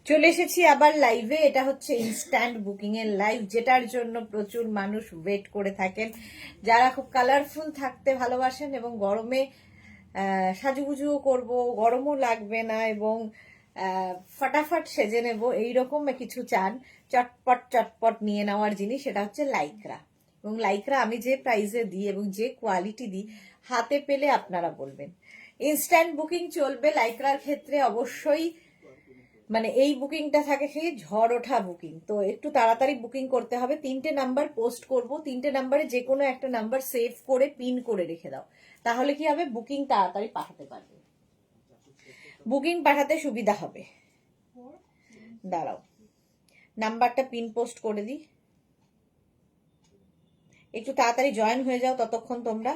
চলে এসেছি আবার লাইভে। এটা হচ্ছে ইনস্ট্যান্ট বুকিং এর লাইভ, যেটার জন্য প্রচুর মানুষ ওয়েট করে থাকেন, যারা খুব কালারফুল থাকতে ভালোবাসেন এবং গরমে সাজুগুজুও করব, গরমও লাগবে না এবং ফাটাফাট সেজে নেব, এইরকম কিছু চান, চটপট চটপট নিয়ে নেওয়ার জিনিস। সেটা হচ্ছে লাইক্রা। এবং লাইক্রা আমি যে প্রাইসে দিই এবং যে কোয়ালিটি দিই, হাতে পেলে আপনারা বলবেন। ইনস্ট্যান্ট বুকিং চলবে লাইক্রার ক্ষেত্রে অবশ্যই। মানে এই বুকিংটা থাকে সেই ঝড় ওঠা বুকিং, তো একটু তাড়াতাড়ি বুকিং করতে হবে। 3টে নাম্বার পোস্ট করব, 3টে নাম্বারে যে কোনো একটা নাম্বার সেভ করে পিন করে রেখে দাও, তাহলে কি হবে, বুকিং তাড়াতাড়ি পাঠাতে পারবে, বুকিং পাঠাতে সুবিধা হবে। দাঁড়াও, নাম্বারটা পিন পোস্ট করে দিই, একটু তাড়াতাড়ি জয়েন হয়ে যাও ততক্ষণ তোমরা,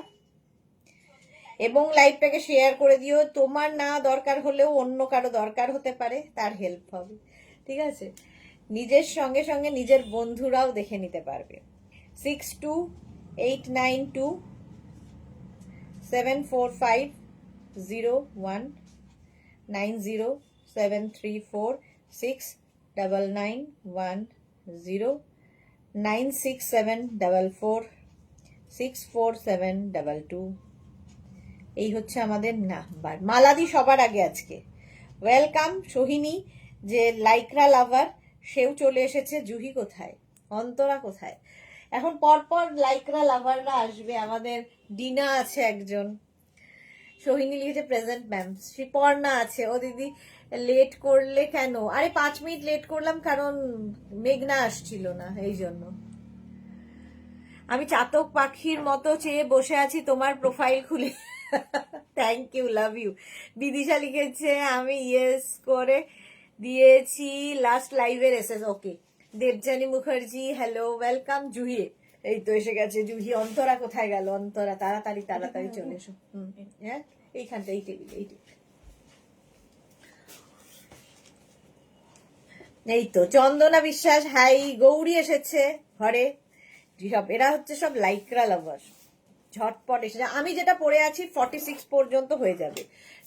এবং লাইভটাকে শেয়ার করে দিও। তোমার না দরকার হলেও অন্য কারো দরকার হতে পারে, তার হেল্প হবে, ঠিক আছে? নিজের সঙ্গে সঙ্গে নিজের বন্ধুরাও দেখে নিতে পারবে। 62892734 এই হচ্ছে আমাদের নাম্বার। মালাদি সবার আগে আজকে ওয়েলকাম। সোহিনী যে লাইক্রা লাভার, সেও চলে এসেছে। জুহি কোথায়, অন্তরা কোথায়? এখন পরপর লাইক্রা লাভাররা আসবে। আমাদের ডিনা আছে একজন, সোহিনী লিখেছে প্রেজেন্ট ম্যাম, শ্রীপর্ণা আছে। ও দিদি লেট করলে কেন? আরে 5 মিনিট লেট করলাম কারণ মেঘনা আসছিল না, এই জন্য। আমি চাতক পাখির মতো চেয়ে বসে আছি তোমার প্রোফাইল খুলে। Thank you, love you. Bidisha লিখেছে আমি ইয়েস করে দিয়েছি লাস্ট লাইভের এসেস। Okay. Debjani Mukherjee hello, welcome. Juhi এই তো এসে গেছে। জুহি। অন্তরা কোথায় গেল? অন্তরা তাড়াতাড়ি তাড়াতাড়ি চলে এসো। হ্যাঁ, এইখানটা, এই টেবিল, এই টেবিল। এই তো চন্দনা বিশ্বাস হাই। গৌরী এসেছে ঘরে। সব এরা হচ্ছে সব লাইক্রা লাভার, ঝটপট এসেছে। আমি যেটা পরে আছি 46 পর্যন্ত হয়ে যাবে,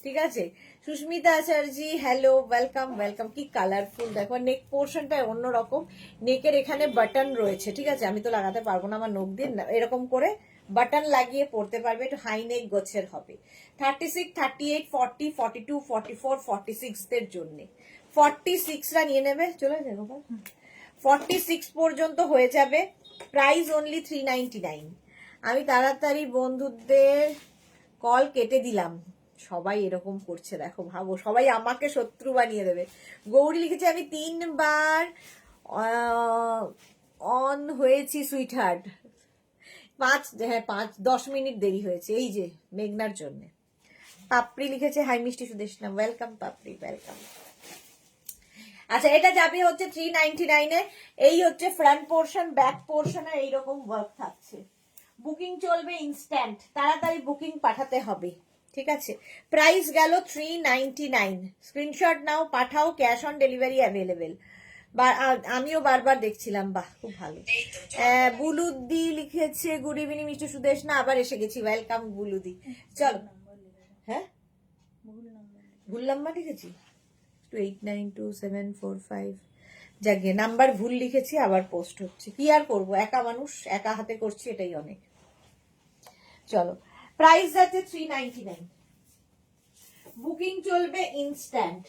ঠিক আছে? Susmita Acharya hello, welcome welcome. কি কালারফুল দেখো, নেক পোর্শনটা অন্যরকম। নেকের এখানে বাটন রয়েছে, ঠিক আছে? আমি তো লাগাতে পারবো না, আমার নখ দিয়ে এরকম করে বাটন লাগিয়ে পরতে পারবে। একটু হাই নেক গোছের হবে। 36, 38, 40, 42, 44, 46 দের জন্য 46রা নিয়ে নেবে। চলে যাবো 46 পর্যন্ত হয়ে যাবে। Price only 399। আমি তাড়াতাড়ি বন্ধুদের কল কেটে দিলাম। সবাই এরকম করছে দেখো, ভাবো সবাই আমাকে শত্রু বানিয়ে দেবে। গৌরী লিখেছে আমি 3 বার অন হয়েছি সুইটহার্ট। 10 মিনিট দেরি হয়েছে, এই যে মেঘনার জন্য। পাপড়ি লিখেছে হাই মিষ্টি সুদেশনা, ওয়েলকাম পাপড়ি, ওয়েলকাম। আচ্ছা, এটা যাবে হচ্ছে 399 এ। এই হচ্ছে ফ্রন্ট পোর্শন, ব্যাক পোর্শনে এইরকম ওয়ার্ক থাকছে। বুকিং চলবে ইনস্ট্যান্ট, তাড়াতাড়ি বুকিং পাঠাতে হবে, ঠিক আছে? প্রাইস গেল 399। স্ক্রিনশট নাও, পাঠাও, ক্যাশ অন ডেলিভারি অ্যাভেলেবেল। আমিও বারবার দেখছিলাম, বাহ খুব ভালো। বুলুদি লিখেছে গুড ইভিনিং মিস্টার সুদেশ না, আবার এসে গেছি, ওয়েলকাম বুলুদি। চলো। হ্যাঁ, ভুল নাম্বার লিখেছি, 892745। যাকে নাম্বার ভুল লিখেছি, আবার পোস্ট হচ্ছে, কি আর করবো, একা মানুষ, একা হাতে করছি, এটাই অনেক। চলো, প্রাইস আছে 399। বুকিং চলবে ইনস্ট্যান্ট,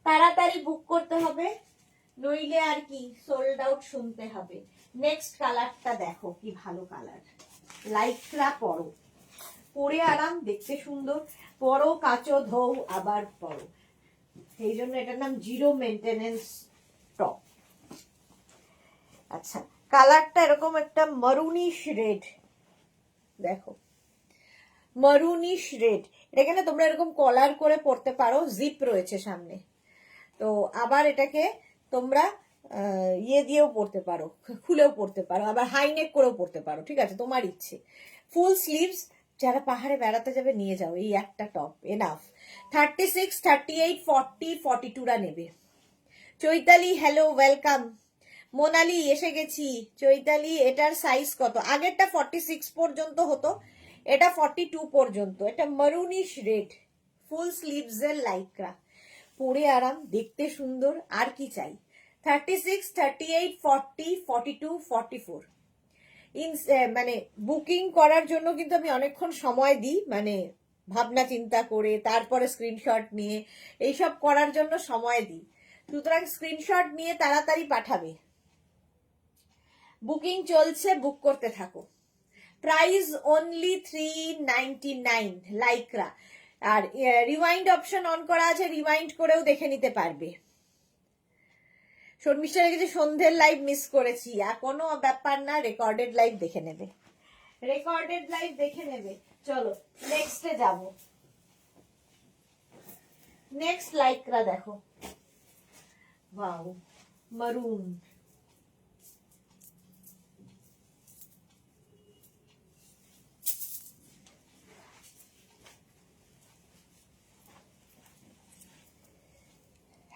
তাড়াতাড়ি বুক করতে হবে, নইলে আর কি সোল্ড আউট শুনতে হবে। নেক্সট কালারটা দেখো, কি ভালো কালার। লাইক্রা পরো, পরে আরাম, দেখতে সুন্দর, পরো কাচো ধৌ আবার পরো। এই জন্য এটার নাম জিরো মেনটেনেন্স টপ। আচ্ছা, কালারটা এরকম একটা মারুনিশ রেড, দেখো মারুনিশ রেড। এখানে তোমরা এরকম কলার করে পরতে পারো, জিপ রয়েছে সামনে। তো আবার এটাকে তোমরা ইয়ে দিয়েও পরতে পারো, খুলেও পরতে পারো, আবার হাই নেক করেও পরতে পারো, ঠিক আছে? তোমার ইচ্ছে। ফুল স্লিভস, যারা পাহাড়ে বেড়াতে যাবে নিয়ে যাও, এই একটা টপ এনাফ। 36, 38, 40, 42রা নেবে। Chaitali hello, welcome. মোনালি এসে গেছি। চৈতালি, এটার সাইজ কত? আগেরটা 46 পর্যন্ত হতো, এটা 42 পর্যন্ত। এটা মারুনিশ রেড, ফুল স্লিভস এর লাইক্রা, পরে আরাম, দেখতে সুন্দর, আর কি চাই। 36, 38, 40, 42, 44 মানে বুকিং করার জন্য কিন্তু আমি অনেকক্ষণ সময় দিই, মানে ভাবনা চিন্তা করে তারপরে স্ক্রিনশট নিয়ে এইসব করার জন্য সময় দিই। সুতরাং স্ক্রিনশট নিয়ে তাড়াতাড়ি পাঠাবে। বুকিং চলছে, বুক করতে থাকো। Price only 399 Lycra. আর রিওয়াইন্ড অপশন অন করা আছে, রিওয়াইন্ড করেও দেখে নিতে পারবে। শর্মিষ্ঠা লিখেছে সন্ধ্যের লাইভ মিস করেছি, আর কোনো ব্যাপার না, রেকর্ডেড লাইভ দেখে নেবে, রেকর্ডেড লাইভ দেখে নেবে। চলো নেক্সটে যাব। নেক্সট লাইক্রা দেখো, ওয়াও মারুন।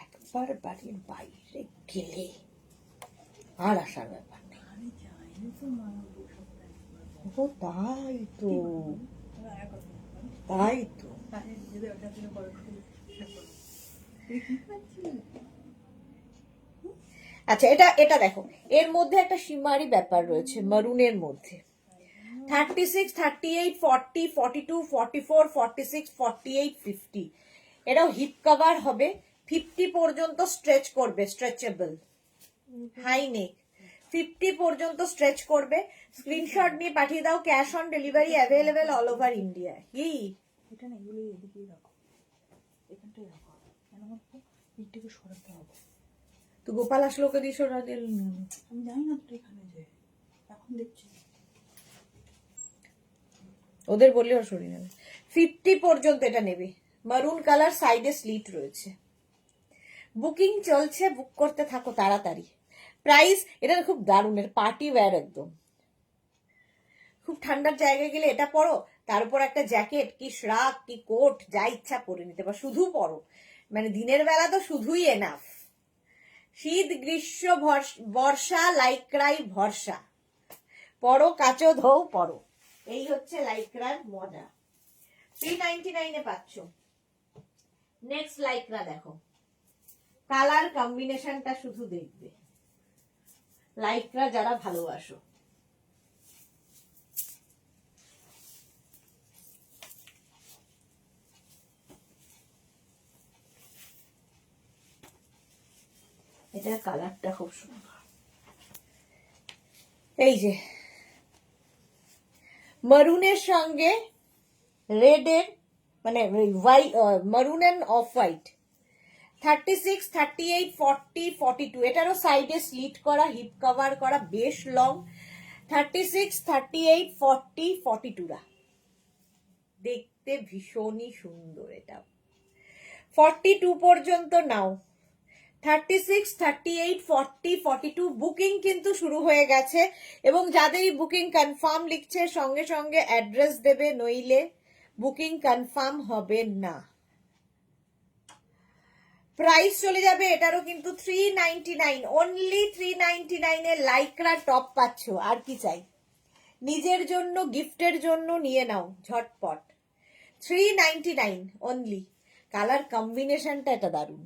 একবার বাড়ির বাইরে গেলে আর আসার ব্যাপার নেই। ও তাই তো, তাই তো। আচ্ছা এটা এটা দেখো, এর মধ্যে একটা সীমারি ব্যাপার রয়েছে মারুনের মধ্যে। 36, 38, 40, 42, 44, 46, 48, 50 এটাও হিপ কভার হবে। 50 পর্যন্ত স্ট্রেচ করবে, স্ট্রেচেবল হাই নেক। 50 পর্যন্ত স্ট্রেচ করবে। স্ক্রিনশট নিয়ে পাঠিয়ে দাও। Cash on delivery available all over India. কি এটা না, এগুলো এদিকেই রাখো, এখানটাই রাখো, কেন বলতো এইটাকে সরাতে হবে। তো গোপাল আসলো, ওকে দিয়ে সরা দিল। আমি জানি না তো এখানে যে, এখন দেখছি ওদের বললেও সরিয়ে নেবে। 50 পর্যন্ত এটা নেবে। মারুন কালার, সাইডে স্লিট রয়েছে। বুকিং চলছে, বুক করতে থাকো তাড়াতাড়ি। প্রাইস এটা খুব দারুণ, এর পার্টি ওয়্যার একদম। খুব ঠান্ডার জায়গায় গেলে এটা পরো, তার উপর একটা জ্যাকেট কি শ্রাক কি কোট যা ইচ্ছা পরে নিতে পারো, শুধু পরো, মানে দিনের বেলা তো শুধুই এনাফ। শীত গ্রীষ্ম বর্ষা লাইক্রাই ভরসা, পরো কাচো ধোও পরো। এই হচ্ছে লাইক্রার মজা। 399 পাচ্ছ। নেক্সট লাইক্রা দেখো, কালার কম্বিনেশনটা শুধু দেখবে, লাইক্রা যারা ভালোবাসো। এটার কালারটা খুব সুন্দর। এই যে মারুনের সঙ্গে রেডের, মানে মারুন এন্ড অফ হোয়াইট। 36, 38, 40, 42 এটারও সাইডে স্লিট করা, হিপ কভার করা, বেশ লং। 36, 38, 40, 42 দেখতে ভীষণই সুন্দর। এটা 42 পর্যন্ত নাও। 36, 38, 40, 42 বুকিং কিন্তু শুরু হয়ে গেছে, এবং যাদেরই বুকিং কনফার্ম লিখছে সঙ্গে সঙ্গে অ্যাড্রেস দেবে, নইলে বুকিং কনফার্ম হবে না। প্রাইস চলে যাবে এটারও কিন্তু 399, অনলি 399 এ লাইক্রা টপ পাচ্ছ। আর কি চাই, নিজের জন্য গিফটের জন্য নিয়ে নাও ঝটপট। 399 অনলি। কালার কম্বিনেশনটা এটা দারুণ।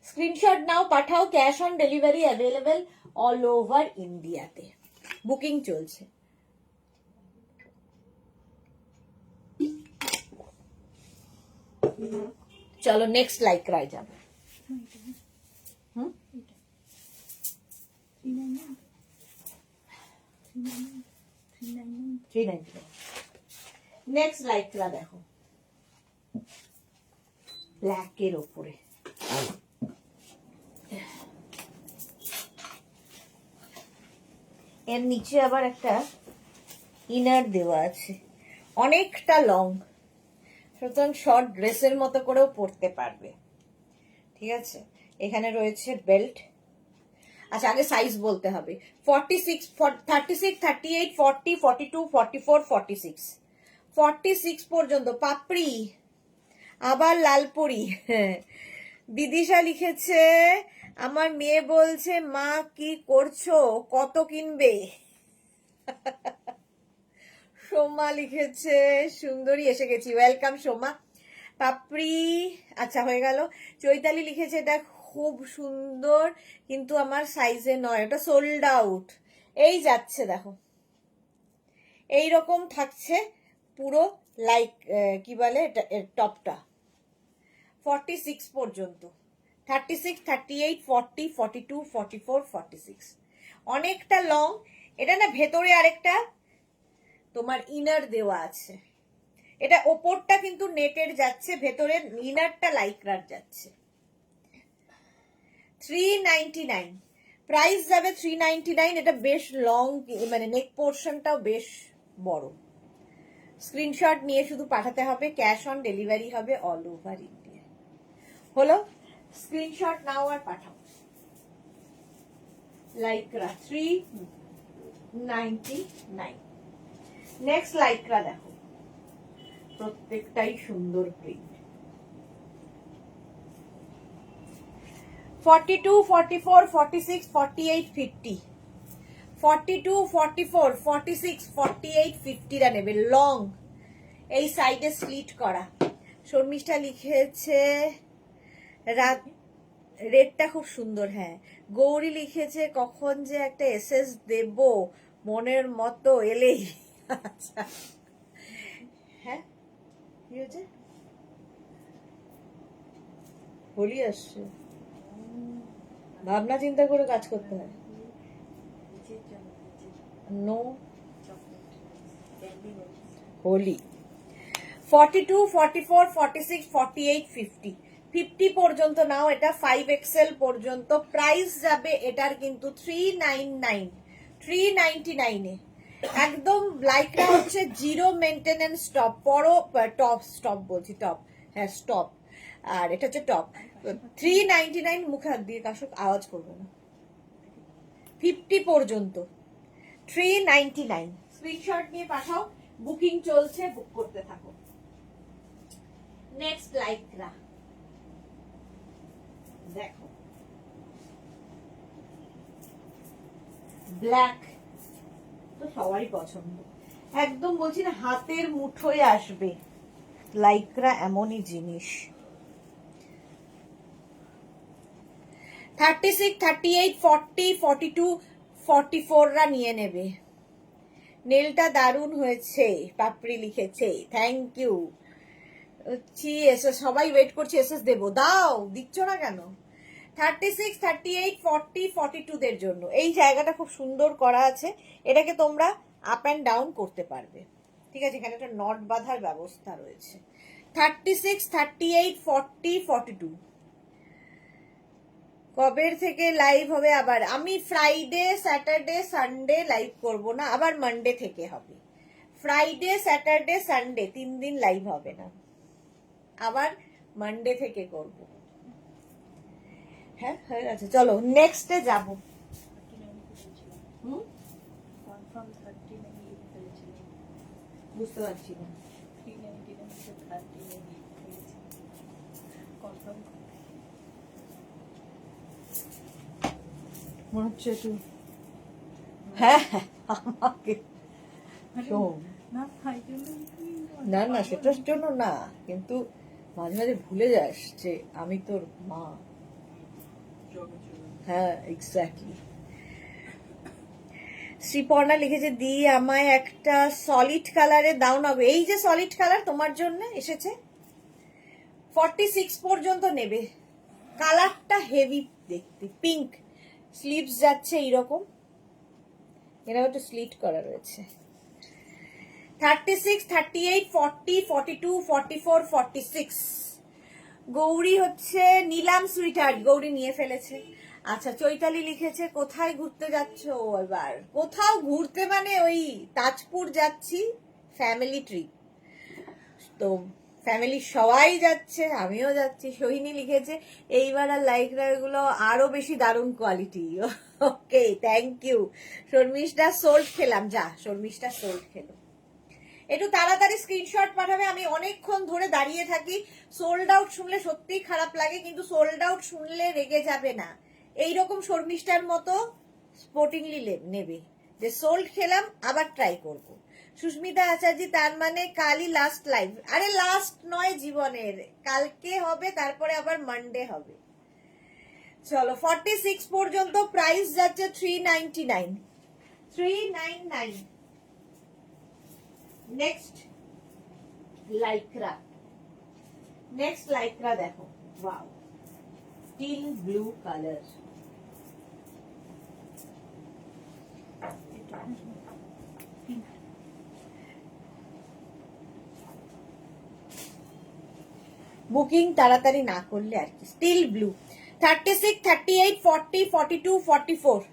স্ক্রিনশট নাও, পাঠাও। Cash on delivery available all over ইন্ডিয়াতে। বুকিং চলছে। চলো নেক্সট লাইক্রায় যাবে। নেক্সট লাইক্রা দেখো, ব্ল্যাকের ওপরে। এর নিচে আবার একটা ইনার দেওয়া আছে, অনেকটা লং, সুতরাং শর্ট ড্রেসের মতো করেও পরতে পারবে। ঠিক আছে, এখানে রয়েছে বেল্ট। আচ্ছা আগে সাইজ বলতে হবে। 46, 36, 38, 40, 42, 44, 46 46 পর্যন্ত। পাপড়ি আবার লালপুরি। বিদিশা লিখেছে আমার মেয়ে বলছে মা কি করছো, কত কিনবে। সোমা লিখেছে সুন্দরী এসে গেছি, ওয়েলকাম সোমা। পাপড়ি আচ্ছা হয়ে গেল। চৈতালি লিখেছে এটা খুব সুন্দর কিন্তু আমার সাইজে নয়, ওটা সোল্ড আউট। এই যাচ্ছে দেখো, এই রকম থাকছে পুরো, লাইক কি বলে এটা টপটা 46 পর্যন্ত, 36, 38, 40, 42, 44, 46, অনেকটা লং। এটা না ভেতরে আরেকটা তোমার ইনার দেওয়া আছে, এটা ওপরটা কিন্তু নেটের যাচ্ছে, ভেতরে ইনারটা লাইক্রার যাচ্ছে। 399 প্রাইস যাবে 399। এটা বেশ লং, মানে নেক পোর্শনটাও বেশ বড়। স্ক্রিনশট নিয়ে শুধু পাঠাতে হবে, ক্যাশ অন ডেলিভারি হবে অল ওভার ইন্ডিয়া। হলো, স্ক্রিনশট নাও আর পাঠাও। লাইক্রা 399। নেক্সট লাইক্রা দেখো, প্রত্যেকটাই সুন্দর প্রিন্ট। 42, 44, 46, 48, 50, 42, 44, 46, 48, 50 রা নেবে লং, এই সাইডে স্লিট করা। শর্মিষ্ঠা লিখেছে রাত, রেডটা খুব সুন্দর। হ্যাঁ, গৌরী লিখেছে কখন যে একটা এসএস দেব মনের মতো এলেই। আচ্ছা হ্যাঁ, কি হয়েছে? হোলি আসছে, ভাবনা চিন্তা করে কাজ করতে হয়। নো হোলি। 42, 44, 46, 48, 50, 50 পর্যন্ত নাও, এটা 5XL পর্যন্ত। প্রাইস যাবে এটার কিন্তু 399, 399 এ। একদম লাইকটা হচ্ছে জিরো মেইনটেনেন্স টপ, পরো টপ, স্টপ বলছি টপ, হ্যাঁ স্টপ, আর এটা হচ্ছে টপ। 399, মুখে হাত দিয়ে কাশক, আওয়াজ করবো না। 50 পর্যন্ত 399। স্ক্রিনশট নিয়ে পাঠাও, বুকিং চলছে, বুক করতে থাকো। নেক্সট লাইক্রা দেখো, ব্ল্যাক তো সবারই পছন্দ, একদম বলছি না হাতের মুঠোয় আসবে। লাইক্রা এমনই জিনিস। 36, 38, 40, 42, 44 রা নিয়ে নেবে। নেলটা দারুণ হয়েছে, পাপড়ি লিখেছে, থ্যাংক ইউ। সবাই ওয়েট করছে, এসএস দেবো, দাও, দিচ্ছ না কেন? 36, 38, 40, 42 দের জন্য এই জায়গাটা খুব সুন্দর করা আছে, এটাকে তোমরা আপ অ্যান্ড ডাউন করতে পারবে। ঠিক আছে, এখানে একটা নট বাঁধার ব্যবস্থা রয়েছে। 36, 38, 40, 42। কবের থেকে লাইভ হবে আবার? আমি ফ্রাইডে, স্যাটারডে, সানডে লাইভ করব না, আবার মানডে থেকে হবে। ফ্রাইডে, স্যাটারডে, সানডে 3 দিন লাইভ হবে না, আবার মানডে থেকে করব। হ্যাঁ হয়ে গেছে, চলো নেক্সটে যাব। বুঝতে পারছি না, মনে হচ্ছে একটু, হ্যাঁ আমাকে শোন, না না সেটার জন্য না, কিন্তু মাঝে মাঝে ভুলে যাস যে আমি তোর মা। হ্যাঁ এক্স্যাক্টলি। শ্রীপর্ণা লিখেছে দি আমায় একটা সলিড কালারে দাও না গো। এই যে সলিড কালার তোমার জন্য এসেছে, 46 পর্যন্ত নেবে। কালারটা হেভি দেখতে, পিঙ্ক, স্লিভস যাচ্ছে এইরকম, এরকম একটু স্লিট করা রয়েছে। 36, 38, 40, 42, 44, 46। গৌরী হচ্ছে নিলাম সুইটার, গৌরী নিয়ে ফেলেছে। আচ্ছা চৈতালি লিখেছে কোথায় ঘুরতে যাচ্ছ এবার? কোথাও ঘুরতে মানে ওই তাজপুর যাচ্ছি, ফ্যামিলি ট্রিপ, তো ফ্যামিলি সবাই যাচ্ছে, আমিও যাচ্ছি। সোহিনী লিখেছে এইবার আর লাইকরা গুলো আরো বেশি দারুণ quality. Okay thank you. Sharmishtha sold খেলাম, যা শর্মিষ্ঠা সোল্ড খেলো। একটু তাড়াতাড়ি স্ক্রিনশট পাঠাবে, আমি অনেকক্ষণ ধরে দাঁড়িয়ে থাকি। সোল্ড আউট শুনলে সত্যিই খারাপ লাগে, কিন্তু সোল্ড আউট শুনলে রেগে যাবে না, এইরকম শর্মিষ্ঠার মতো স্পোর্টিংলি নেবে যে সোল্ড খেলাম, আবার ট্রাই করব। সুস্মিতা আচার্য, তার মানে কালই লাস্ট লাইভ। আরে লাস্ট নয় জীবনের, কালকে হবে, তারপরে আবার মানডে হবে। চলো 46 পর্যন্ত প্রাইস যাচ্ছে 399। 399। Next Lycra. নেক্সট লাইক্রা দেখো, wow, steel blue colour. Booking তাড়াতাড়ি না করলে আর কি। স্টিল ব্লু 36, 38, 40, 42, 44,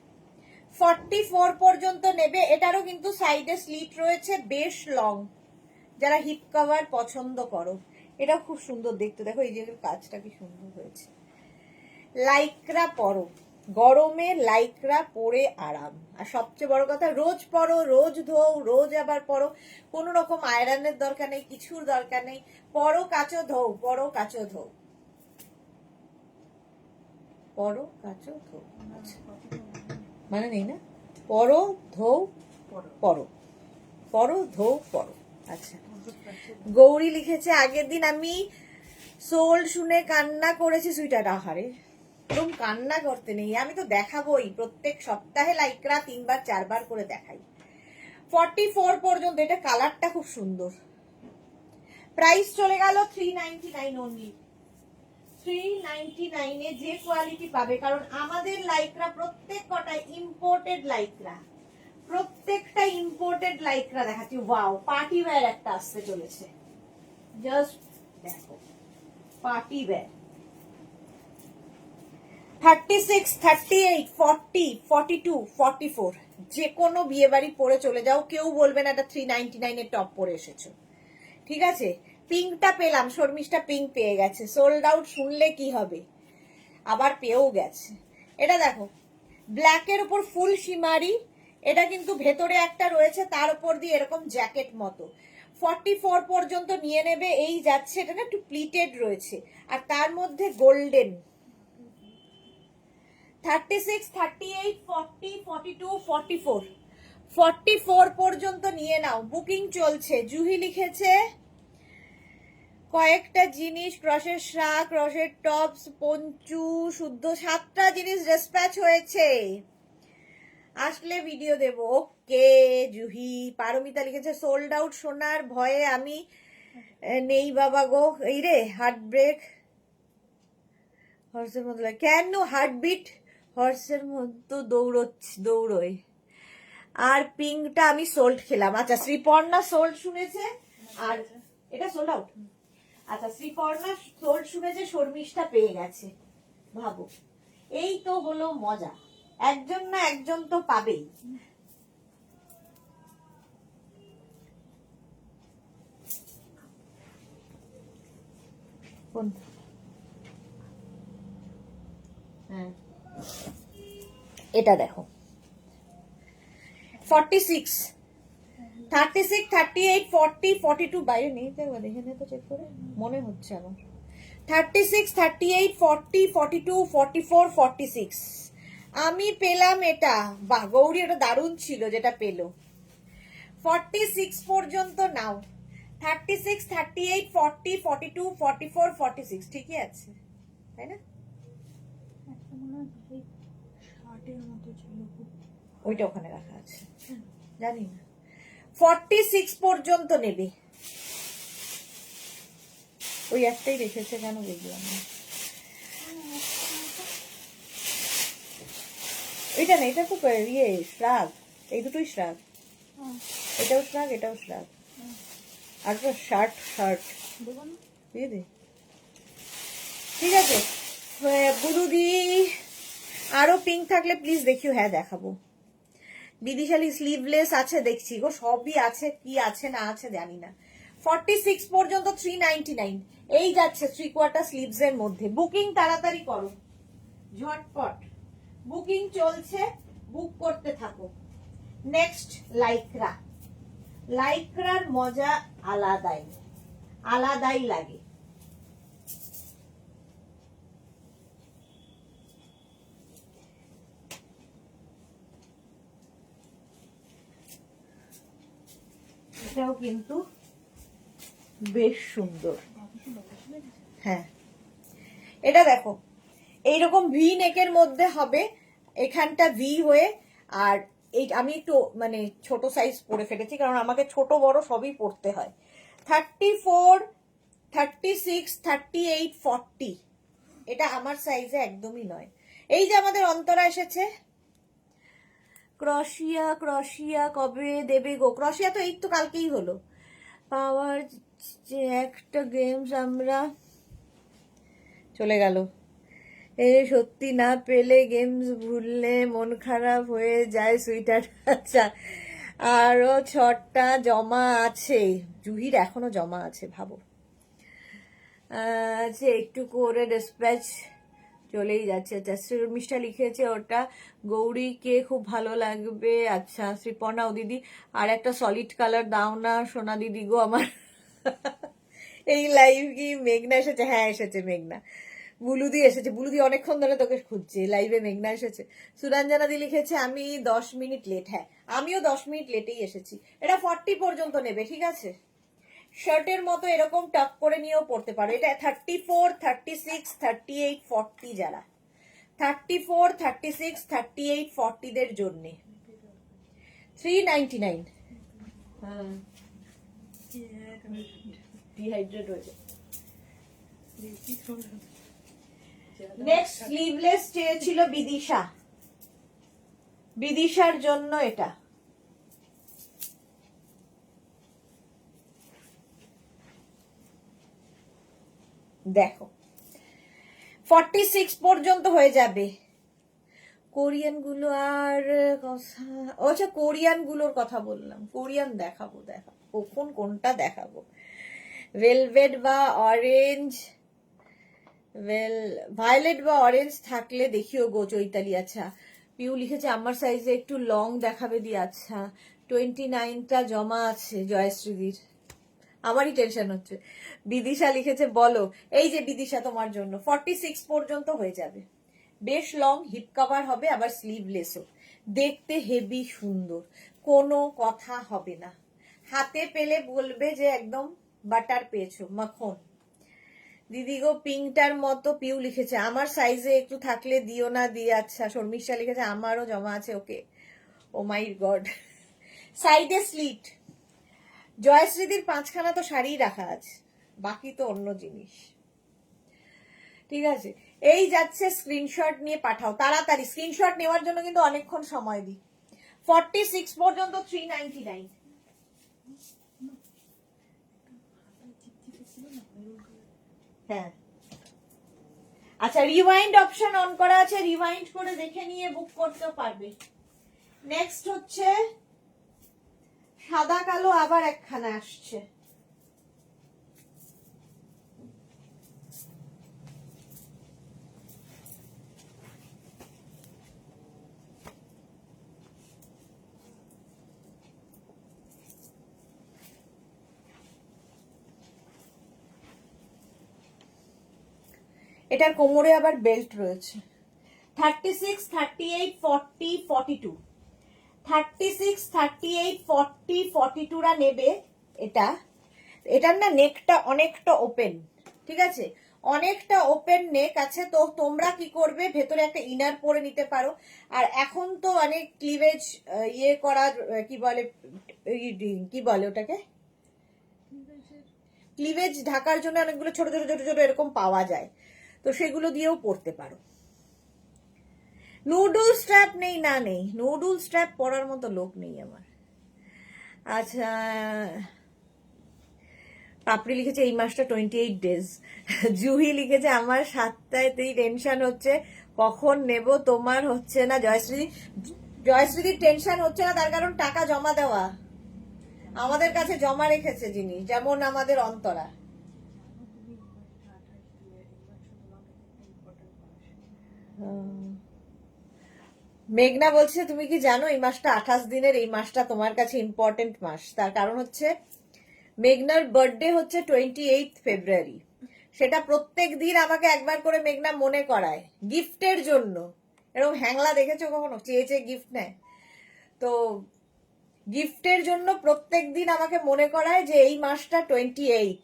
44 পর্যন্ত নেবে। এটারও কিন্তু সাইডে স্লিট রয়েছে, বেশ লং। যারা হিপ কভার পছন্দ করো, এটা খুব সুন্দর দেখতে। দেখো এই যে কাজটা কি সুন্দর হয়েছে। লাইক্রা পরো, গরমে লাইক্রা পরে আরাম। আর সবচেয়ে বড় কথা, রোজ পরো, রোজ ধোও, রোজ আবার পরো, কোনো রকম আয়রনের দরকার নেই, কিছুর দরকার নেই। পরো কাচো ধোও, পরো কাচো ধোও, পরো কাচো ধোও। আচ্ছা, মানে নেই না, পরো ধোও পরো, পরো ধোও পরো। আচ্ছা, গৌরী লিখেছে আগের দিন আমি সোল্ড শুনে কান্না করেছি সুইটার। আহারে, এরকম কান্না করতে নেই, আমি তো দেখাবোই প্রত্যেক সপ্তাহে লাইক্রা 3 বার 4 বার করে দেখাই। 44 পর্যন্ত। এটা কালারটা খুব সুন্দর। প্রাইস চলে গেল 399 অনলি। 399 এ যে কোয়ালিটি পাবে, কারণ আমাদের লাইক্রা প্রত্যেক কটা ইম্পোর্টেড লাইক্রা, প্রত্যেকটা ইম্পোর্টেড লাইক্রা দেখাচ্ছি। ওয়াও, পার্টি ওয়্যার একটা আসতে চলেছে, জাস্ট দেখো, পার্টি ওয়্যার। 36, 38, 40, 42, 44 যে কোনো বিয়ে বাড়ি পরে চলে যাও, কেউ বলবে না এটা 399 এর টপ পরে এসেছো। ঠিক আছে, পিঙ্কটা পেলাম, শর্মিষ্ঠা পিঙ্ক পেয়ে গেছে। সোল্ড আউট শুনলে কি হবে, আবার পেয়েও গেছে। এটা দেখো, ব্ল্যাকের উপর ফুল শিমারি, এটা কিন্তু ভেতরে একটা রয়েছে, তার উপর দিয়ে এরকম জ্যাকেট মতো। 44 পর্যন্ত নিয়ে নেবে। এই যাচ্ছে, এটা না একটু প্লিটেড রয়েছে, আর তার মধ্যে গোল্ডেন। 36, 38, 40, 42, 44, 44 পর্যন্ত নিয়ে নাও। বুকিং চলছে। জুহি লিখেছে কয়েকটা জিনিস, ক্রসের শাক, ক্রসের টপস, পঞ্চু, শুদ্ধ 7টা জিনিস ডিসপ্যাচ হয়েছে, আসলে ভিডিও দেব। ওকে জুহি। পারমিতা লিখেছে সোল্ড আউট সোনার ভয়ে আমি নেই বাবা গো। এই রে, হার্ট ব্রেক হর্সের মতো লাগে। কেন হার্টবিট হর্সের মতো দৌড়োয়। আর পিঙ্কটা আমি সোল্ড খেলাম। আচ্ছা, শ্রীপর্ণা সোল্ড শুনেছে, আর এটা সোল্ড আউট। আচ্ছা, শ্রীপর্ণা সোল্ড শুনেছে, শর্মিষ্ঠা পেয়ে গেছে। ভাবো, এই তো হলো মজা, একজন না একজন তো পাবেই। হ্যাঁ, এটা দেখো 46, 36, 38, 40, 42 বাইরে নেই তো, দেখে নে তো চেক করে, মনে হচ্ছে আমার 36, 38, 40, 42, 44, 46 আমি পেলাম এটা। বাহ গৌরী, এটা দারুণ ছিল যেটা পেলো। 46 পর্যন্ত নাও। 36, 38, 40, 42, 44, 46 ঠিকই আছে, তাই না? ওইটা ওখানে রাখা আছে, জানি না। 46 পর্যন্ত নেবে। ওই একটাই রেখেছে কেন বুঝলাম না। এটা না, এটা তো ইয়ে শ্রাগ, এই দুটোই শ্রাগ। এটাও শ্রাগ, এটাও শ্রাগ। আর শার্ট দিয়ে দে। ঠিক আছে বুদুদি, আরো পিঙ্ক থাকলে প্লিজ দেখিও। হ্যাঁ দেখাবো। বিদিশালী স্লিভলেস আছে দেখছি গো, সবই আছে, কি আছে না আছে জানি না। 46 পর্যন্ত 399 এই যাচ্ছে 3/4 স্লিভস এর মধ্যে। বুকিং তাড়াতাড়ি করো, ঝটপট বুকিং চলছে, বুক করতে থাকো। Next Lycra. লাইক্রার মজা আলাদাই, আলাদাই লাগে। এটাও কিন্তু বেশ সুন্দর। হ্যাঁ, এটা দেখো এইরকম ভি নেকের মধ্যে হবে, এখানটা ভি হয়ে, আর এই আমি একটু মানে ছোট সাইজ পরে ফেলেছি কারণ আমাকে ছোট বড় সবই পরতে হয়। 34, 36, 38, 40 এটা আমার সাইজে একদমই নয়। এই যে আমাদের অন্তরা এসেছে, ক্রশিয়া ক্রশিয়া কবে দেবে গো? ক্রশিয়া তো এই তো কালকেই হলো। পাওয়ার যে একটা গেমস আমরা চলে গেল। এ সত্যি না পেলে গেমস ভুললে মন খারাপ হয়ে যায় সুইটার। আচ্ছা, আরো 6টা জমা আছে, জুহির এখনো জমা আছে, ভাবো। আচ্ছা, একটু করে ডিসপ্যাচ চলেই যাচ্ছে। আচ্ছা, মিষ্টা লিখেছে ওটা গৌরীকে খুব ভালো লাগবে। আচ্ছা, শ্রীপর্ণা ও দিদি আর একটা সলিড কালার দাও না সোনা দিদি গো আমার। এই লাইভ কি মেঘনা এসেছে? হ্যাঁ এসেছে মেঘনা। বুলুদি এসেছে, বুলুদি অনেকক্ষণ ধরে তোকে খুঁজছে। লাইভে মেঘনা এসেছে। সুরঞ্জনা দি লিখেছে আমি 10 মিনিট লেট। হ্যাঁ, আমিও 10 মিনিট লেটেই এসেছি। এটা 40 পর্যন্ত নেবে, ঠিক আছে? শার্টের মতো এরকম টাক করে নিয়েও পড়তে পারো। এটা 34, 36, 38, 40 যারা 34, 36, 38, 40 দের জন্যে 399। হ্যাঁ, ডিহাইড্রেট হয়ে যায়। নেক্সট স্লিভলেস চেয়েছিল বিদিশা, বিদিশার জন্য এটা। দেখো 46 পর্যন্ত হয়ে যাবে। কোরিয়ান গুলো আর কথা, আচ্ছা কোরিয়ান গুলোর কথা বললাম, কোরিয়ান দেখাবো, দেখাবো কখন কোনটা দেখাবো। ভেলভেট বা অরেঞ্জ, ভায়োলেট বা অরেঞ্জ থাকলে দেখিও গো চৈতালি। আচ্ছা, পিউ লিখেছে আমার সাইজে একটু লং দেখাবে দি। আচ্ছা, 29টা জমা আছে জয়শ্রীদির, আমারই টেনশন হচ্ছে। বিদিশা লিখেছে বলো, এই যে বিদিশা তোমার জন্য 46 পর্যন্ত হয়ে যাবে। বেশ লং, হিপ কভার হবে, আবার স্লিভলেসও, দেখতে হেভি সুন্দর, কোনো কথা হবে না। হাতে পেলে বলবে যে একদম বাটার পেয়েছো, মাখন। দিদি গো পিঙ্কটার মতো, পিউ লিখেছে আমার সাইজে একটু থাকলে দিও না দিয়ে। আচ্ছা, শর্মিষ্ঠা লিখেছে আমারও জমা আছে। ওকে, ও মাই গড। সাইডে স্লিট, জয়শ্রীদির 5খানা তো শাড়ি রাখা আছে, বাকি তো অন্য জিনিস। ঠিক আছে, এই যাচ্ছে, স্ক্রিনশট নিয়ে পাঠাও তাড়াতাড়ি। স্ক্রিনশট নেওয়ার জন্য কিন্তু অনেকক্ষণ সময় দিই। 46 পর্যন্ত 399। হ্যাঁ, আচ্ছা, রিওয়াইন্ড অপশন অন করা আছে, রিওয়াইন্ড করে দেখে নিয়ে বুক করতেও পারবে। নেক্সট হচ্ছে সাদা কালো, আবার একখানা আসছে। এটার কোমরে আবার বেল্ট রয়েছে। 36, 38, 40, 42, 36, 38, 40, 42 রা নেবে এটা। এটার না নেকটা অনেকটা ওপেন, ঠিক আছে, অনেকটা ওপেন নেক আছে। তো তোমরা কি করবে, ভেতরে একটা ইনার পরে নিতে পারো। আর এখন তো অনেক ক্লিভেজ ইয়ে করার কি বলে, কি বলে ওটাকে, ক্লিভেজ ঢাকার জন্য অনেকগুলো ছোট ছোট ছোট ছোট এরকম পাওয়া যায়, তো সেগুলো দিয়েও পরতে পারো। নুডল স্ট্র্যাপ নেই, না নেই, নুডল স্ট্র্যাপ পরার মতো লোক নেই আমার। আচ্ছা, পাপড়ি লিখেছে এই মাসটা 28 ডেজ। জুহি লিখেছে আমার 7টাতেই টেনশন হচ্ছে কখন নেব, তোমার হচ্ছে না? জয়শ্রীদির টেনশন হচ্ছে না, তার কারণ টাকা জমা দেওয়া, আমাদের কাছে জমা রেখেছে জিনিস, যেমন আমাদের অন্তরা। মেঘনা বলছে তুমি কি জানো এই মাসটা 28 দিনের, এই মাসটা তোমার কাছে ইম্পর্টেন্ট মাস। তার কারণ হচ্ছে মেঘনার বার্থডে হচ্ছে 28 ফেব্রুয়ারি। সেটা প্রত্যেক দিন আমাকে একবার করে মেঘনা মনে করায় গিফটের জন্য। এরকম হ্যাংলা দেখেছো কখনো চেয়ে চেয়ে গিফট নেয়? তো গিফটের জন্য প্রত্যেকদিন আমাকে মনে করায় যে এই মাসটা 28।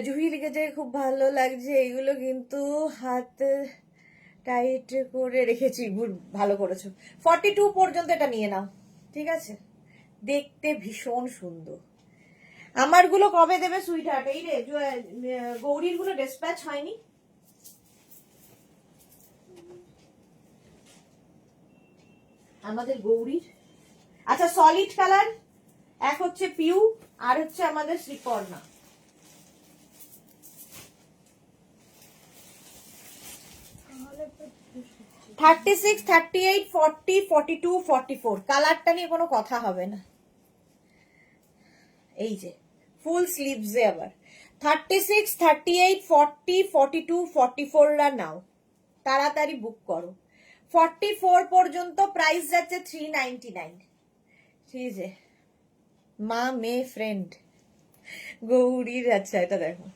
জুহি লিখেছে খুব ভালো লাগছে এগুলো, কিন্তু হাত টাইট করে রেখেছি। গুড, ভালো করেছো। 42 পর্যন্ত এটা নিয়ে নাও, ঠিক আছে? দেখতে ভীষণ সুন্দর। আমারগুলো কবে দেবে সুইট হার্ট? এই রে গৌরীর গুলো ডিসপ্যাচ হয়নি। আমাদের গৌরীর, আচ্ছা সলিড কালার এক হচ্ছে পিউ, আর হচ্ছে আমাদের শ্রীপর্ণা। তাহলে তো 36, 38, 40, 42, 44 কালারটা নিয়ে কোনো কথা হবে না। এই যে ফুল স্লিভসে আবার 36, 38, 40, 42, 44 রা নাও, তাড়াতাড়ি বুক করো। 44 পর্যন্ত প্রাইস যাচ্ছে 399। ঠিক আছে, মা মেয়ে ফ্রেন্ড গৌরীর। আচ্ছা এটা দেখো,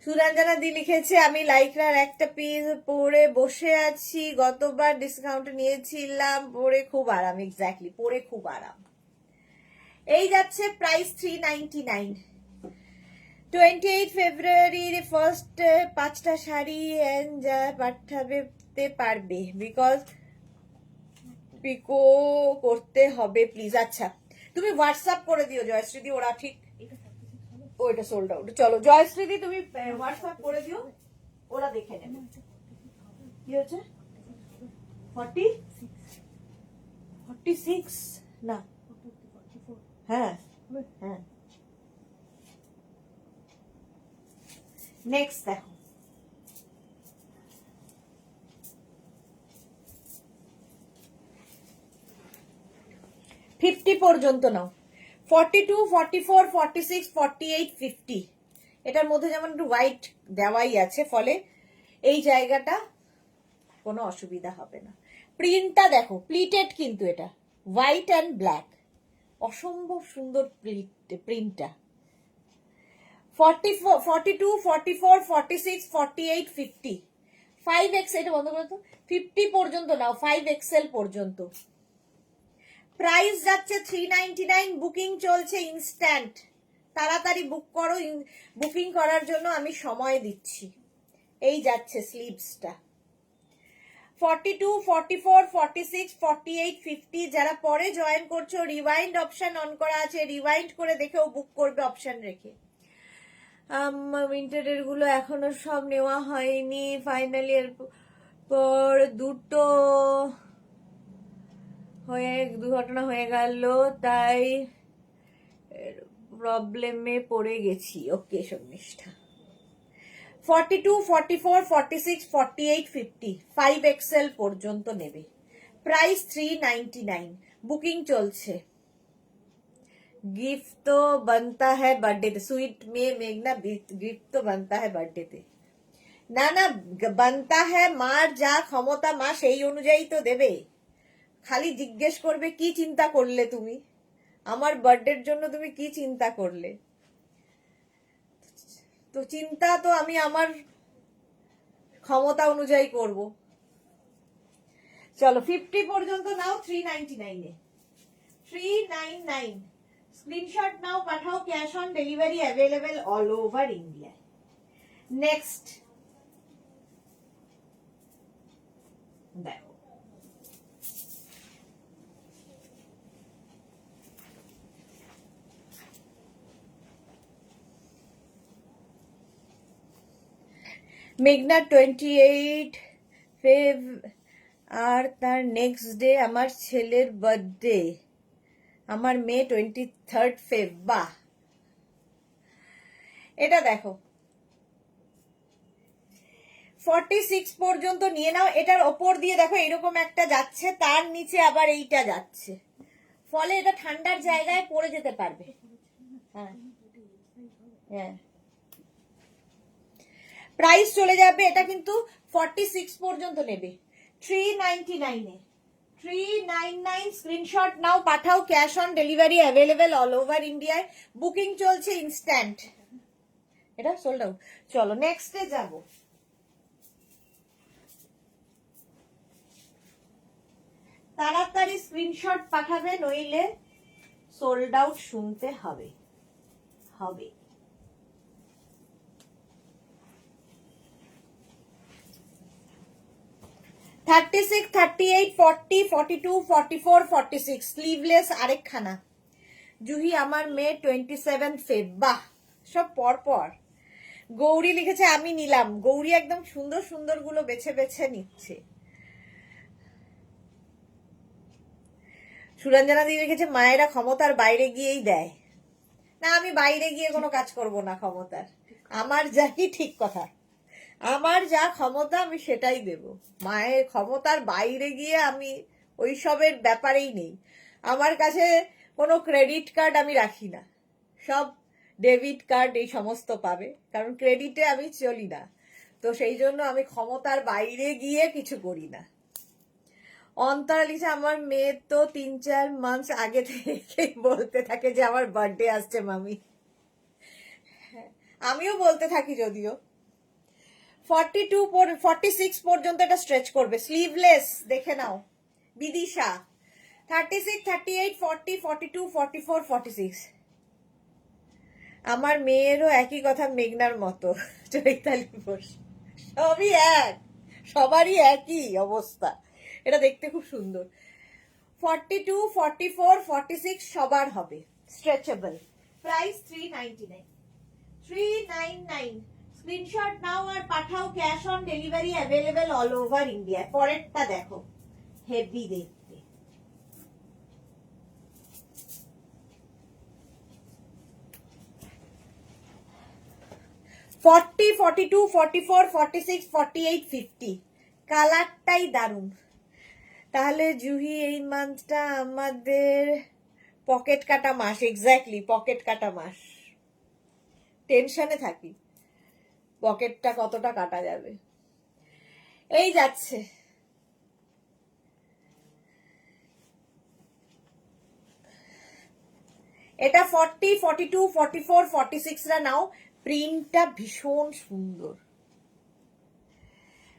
সুরঞ্জনা দি লিখেছে আমি লাইক্রার একটা পিস পরে বসে আছি, গতবার ডিসকাউন্ট নিয়েছিলাম, পরে খুব আরাম। এক্স্যাক্টলি, পরে খুব আরাম। এই যাচ্ছে প্রাইস 399। 28 ফেব্রুয়ারির ফার্স্ট 5টা শাড়ি যা পাঠাতে পারবে, বিকজ পিকো করতে হবে প্লিজ। আচ্ছা তুমি হোয়াটসঅ্যাপ করে দিও জয়শ্রীদি, ওরা ঠিক এটা 36 হবে। ও এটা সোল্ড আউট। চলো জয়শ্রীদি তুমি হোয়াটসঅ্যাপ করে দিও, ওরা দেখে নেবে। কি হচ্ছে 46 না? হ্যাঁ হ্যাঁ। নেক্সট দেখো, ফিফটি পর্যন্ত নাও। 42, 44, 46, 48, 50 এটার মধ্যে যেমন একটু হোয়াইট দেওয়াই আছে, ফলে এই জায়গাটা কোনো অসুবিধা হবে না। প্রিন্টটা দেখো, প্লিটেড কিন্তু এটা হোয়াইট অ্যান্ড ব্ল্যাক, অসম্ভব সুন্দর প্রিন্টটা। 44, 42, 44, 46, 48, 50 5X, এটা বন্ধ করে তো। 50 পর্যন্ত নাও, 5XL পর্যন্ত। প্রাইস যাচ্ছে 399, বুকিং চলছে ইনস্ট্যান্ট। তাড়াতাড়ি বুক করো, বুকিং করার জন্য আমি সময় দিচ্ছি। এই যাচ্ছে স্লিভসটা 42, 44, 46, 48, 50 যারা পরে জয়েন করছো, রিওয়াইন্ড অপশন অন করা আছে, রিওয়াইন্ড করে দেখেও বুক করবে অপশন রেখে। উইন্টারের গুলো এখনো সব নেওয়া হয়নি, ফাইনালি এর পর দুর্ঘটনা হয়ে গেল, তাই প্রবলেমে পড়ে গেছি। ওকে শর্মিষ্ঠা। 42, 44, 46, 48, 50 5XL পর্যন্ত নেবে। প্রাইস 399, বুকিং চলছে। गिफ्ट तो बनता है बर्थडे তে, সুইট মে মেঘনা, গিফট তো बनता है बर्थडे তে। না না, बनता है, মার যা ক্ষমতা মা সেই অনুযায়ী তো দেবে। খালি জিজ্ঞেস করবে কি চিন্তা করলে তুমি, আমার বার্থডের জন্য তুমি কি চিন্তা করলে। তো চিন্তা তো আমি আমার ক্ষমতা অনুযায়ী করব। চলো 50 পর্যন্ত নাও 399 এ। 399 স্ক্রিনশট নাও, পাঠাও, cash on delivery available all over India. Next দেখো, মেঘনা 28 ফেব, আর তার নেক্সট ডে আমার ছেলের বার্থডে, আমার মে 23 ফেব। বাহ, এটা দেখো 46 পর্যন্ত নিয়ে নাও। এটার ওপর দিয়ে দেখো এরকম একটা যাচ্ছে, তার নিচে আবার এইটা যাচ্ছে, ফলে এটা ঠান্ডার জায়গায় পড়ে যেতে পারবে। হ্যাঁ হ্যাঁ, প্রাইস চলে যাবে। এটা কিন্তু 46 পর্যন্ত নেবে 399 এ। 399 স্ক্রিনশট নাও, পাঠাও, cash on delivery available all over ইন্ডিয়ায়, বুকিং চলছে ইনস্ট্যান্ট। এটা সোল্ড আউট। চলো নেক্সটে যাবো। তাড়াতাড়ি স্ক্রিনশট পাঠাবে, নইলে সোল্ড আউট শুনতে হবে। 36, 38, 40, 42, 44, 46 স্লিভলেস আরেকখানা। জুহি আমার মেয়ে 27 ফেব। বাহ, সব পর পর। গৌরী লিখেছে আমি নিলাম। গৌরী একদম সুন্দর সুন্দর গুলো বেছে বেছে নিচ্ছে। সুরঞ্জনা দি লিখেছে মায়েরা ক্ষমতার বাইরে গিয়েই দেয়। না, আমি বাইরে গিয়ে কোনো কাজ করব না ক্ষমতার। আমার যাই ঠিক কথা, আমার যা ক্ষমতা আমি সেটাই দেব। মায়ের ক্ষমতার বাইরে গিয়ে আমি ওইসবের ব্যাপারেই নেই। আমার কাছে কোনো ক্রেডিট কার্ড আমি রাখি না, সব ডেবিট কার্ড এই সমস্ত পাবে, কারণ ক্রেডিটে আমি চলি না। তো সেই জন্য আমি ক্ষমতার বাইরে গিয়ে কিছু করি না। অন্তরা লিখছে আমার মেয়ে তো 3-4 মাস আগে থেকে বলতে থাকে যে আমার বার্থডে আসছে মামি। আমিও বলতে থাকি যদিও। 46 পর্যন্ত এটা স্ট্রেচ করবে, স্লিভলেস দেখে নাও। বিদিশা 36, 38, 40, 42, 44, 46। আমার মেয়েরও একই কথা মেঘনার মতো, চৈতালি বোস। সবই এক, সবারই একই অবস্থা। এটা দেখতে খুব সুন্দর। 42, 44, 46 সবার হবে স্ট্রেচেবল। প্রাইস 399। 399। স্ক্রিনশট নাও আর পাঠাও, cash on delivery available all over India. পরেরটা দেখো, হেভি দেখতে। ফর্টি, 42, 44, 46, 48, 50 কালারটাই দারুণ। তাহলে জুহি এই মান্থটা আমাদের পকেট কাটা মাস। এক্স্যাক্টলি, পকেট কাটা মাস। টেনশনে থাকি পকেটটা কতটা কাটা যাবে। এই যাচ্ছে। এটা 40, 42, 44, 46 রা নাও। প্রিন্টটা ভীষণ সুন্দর।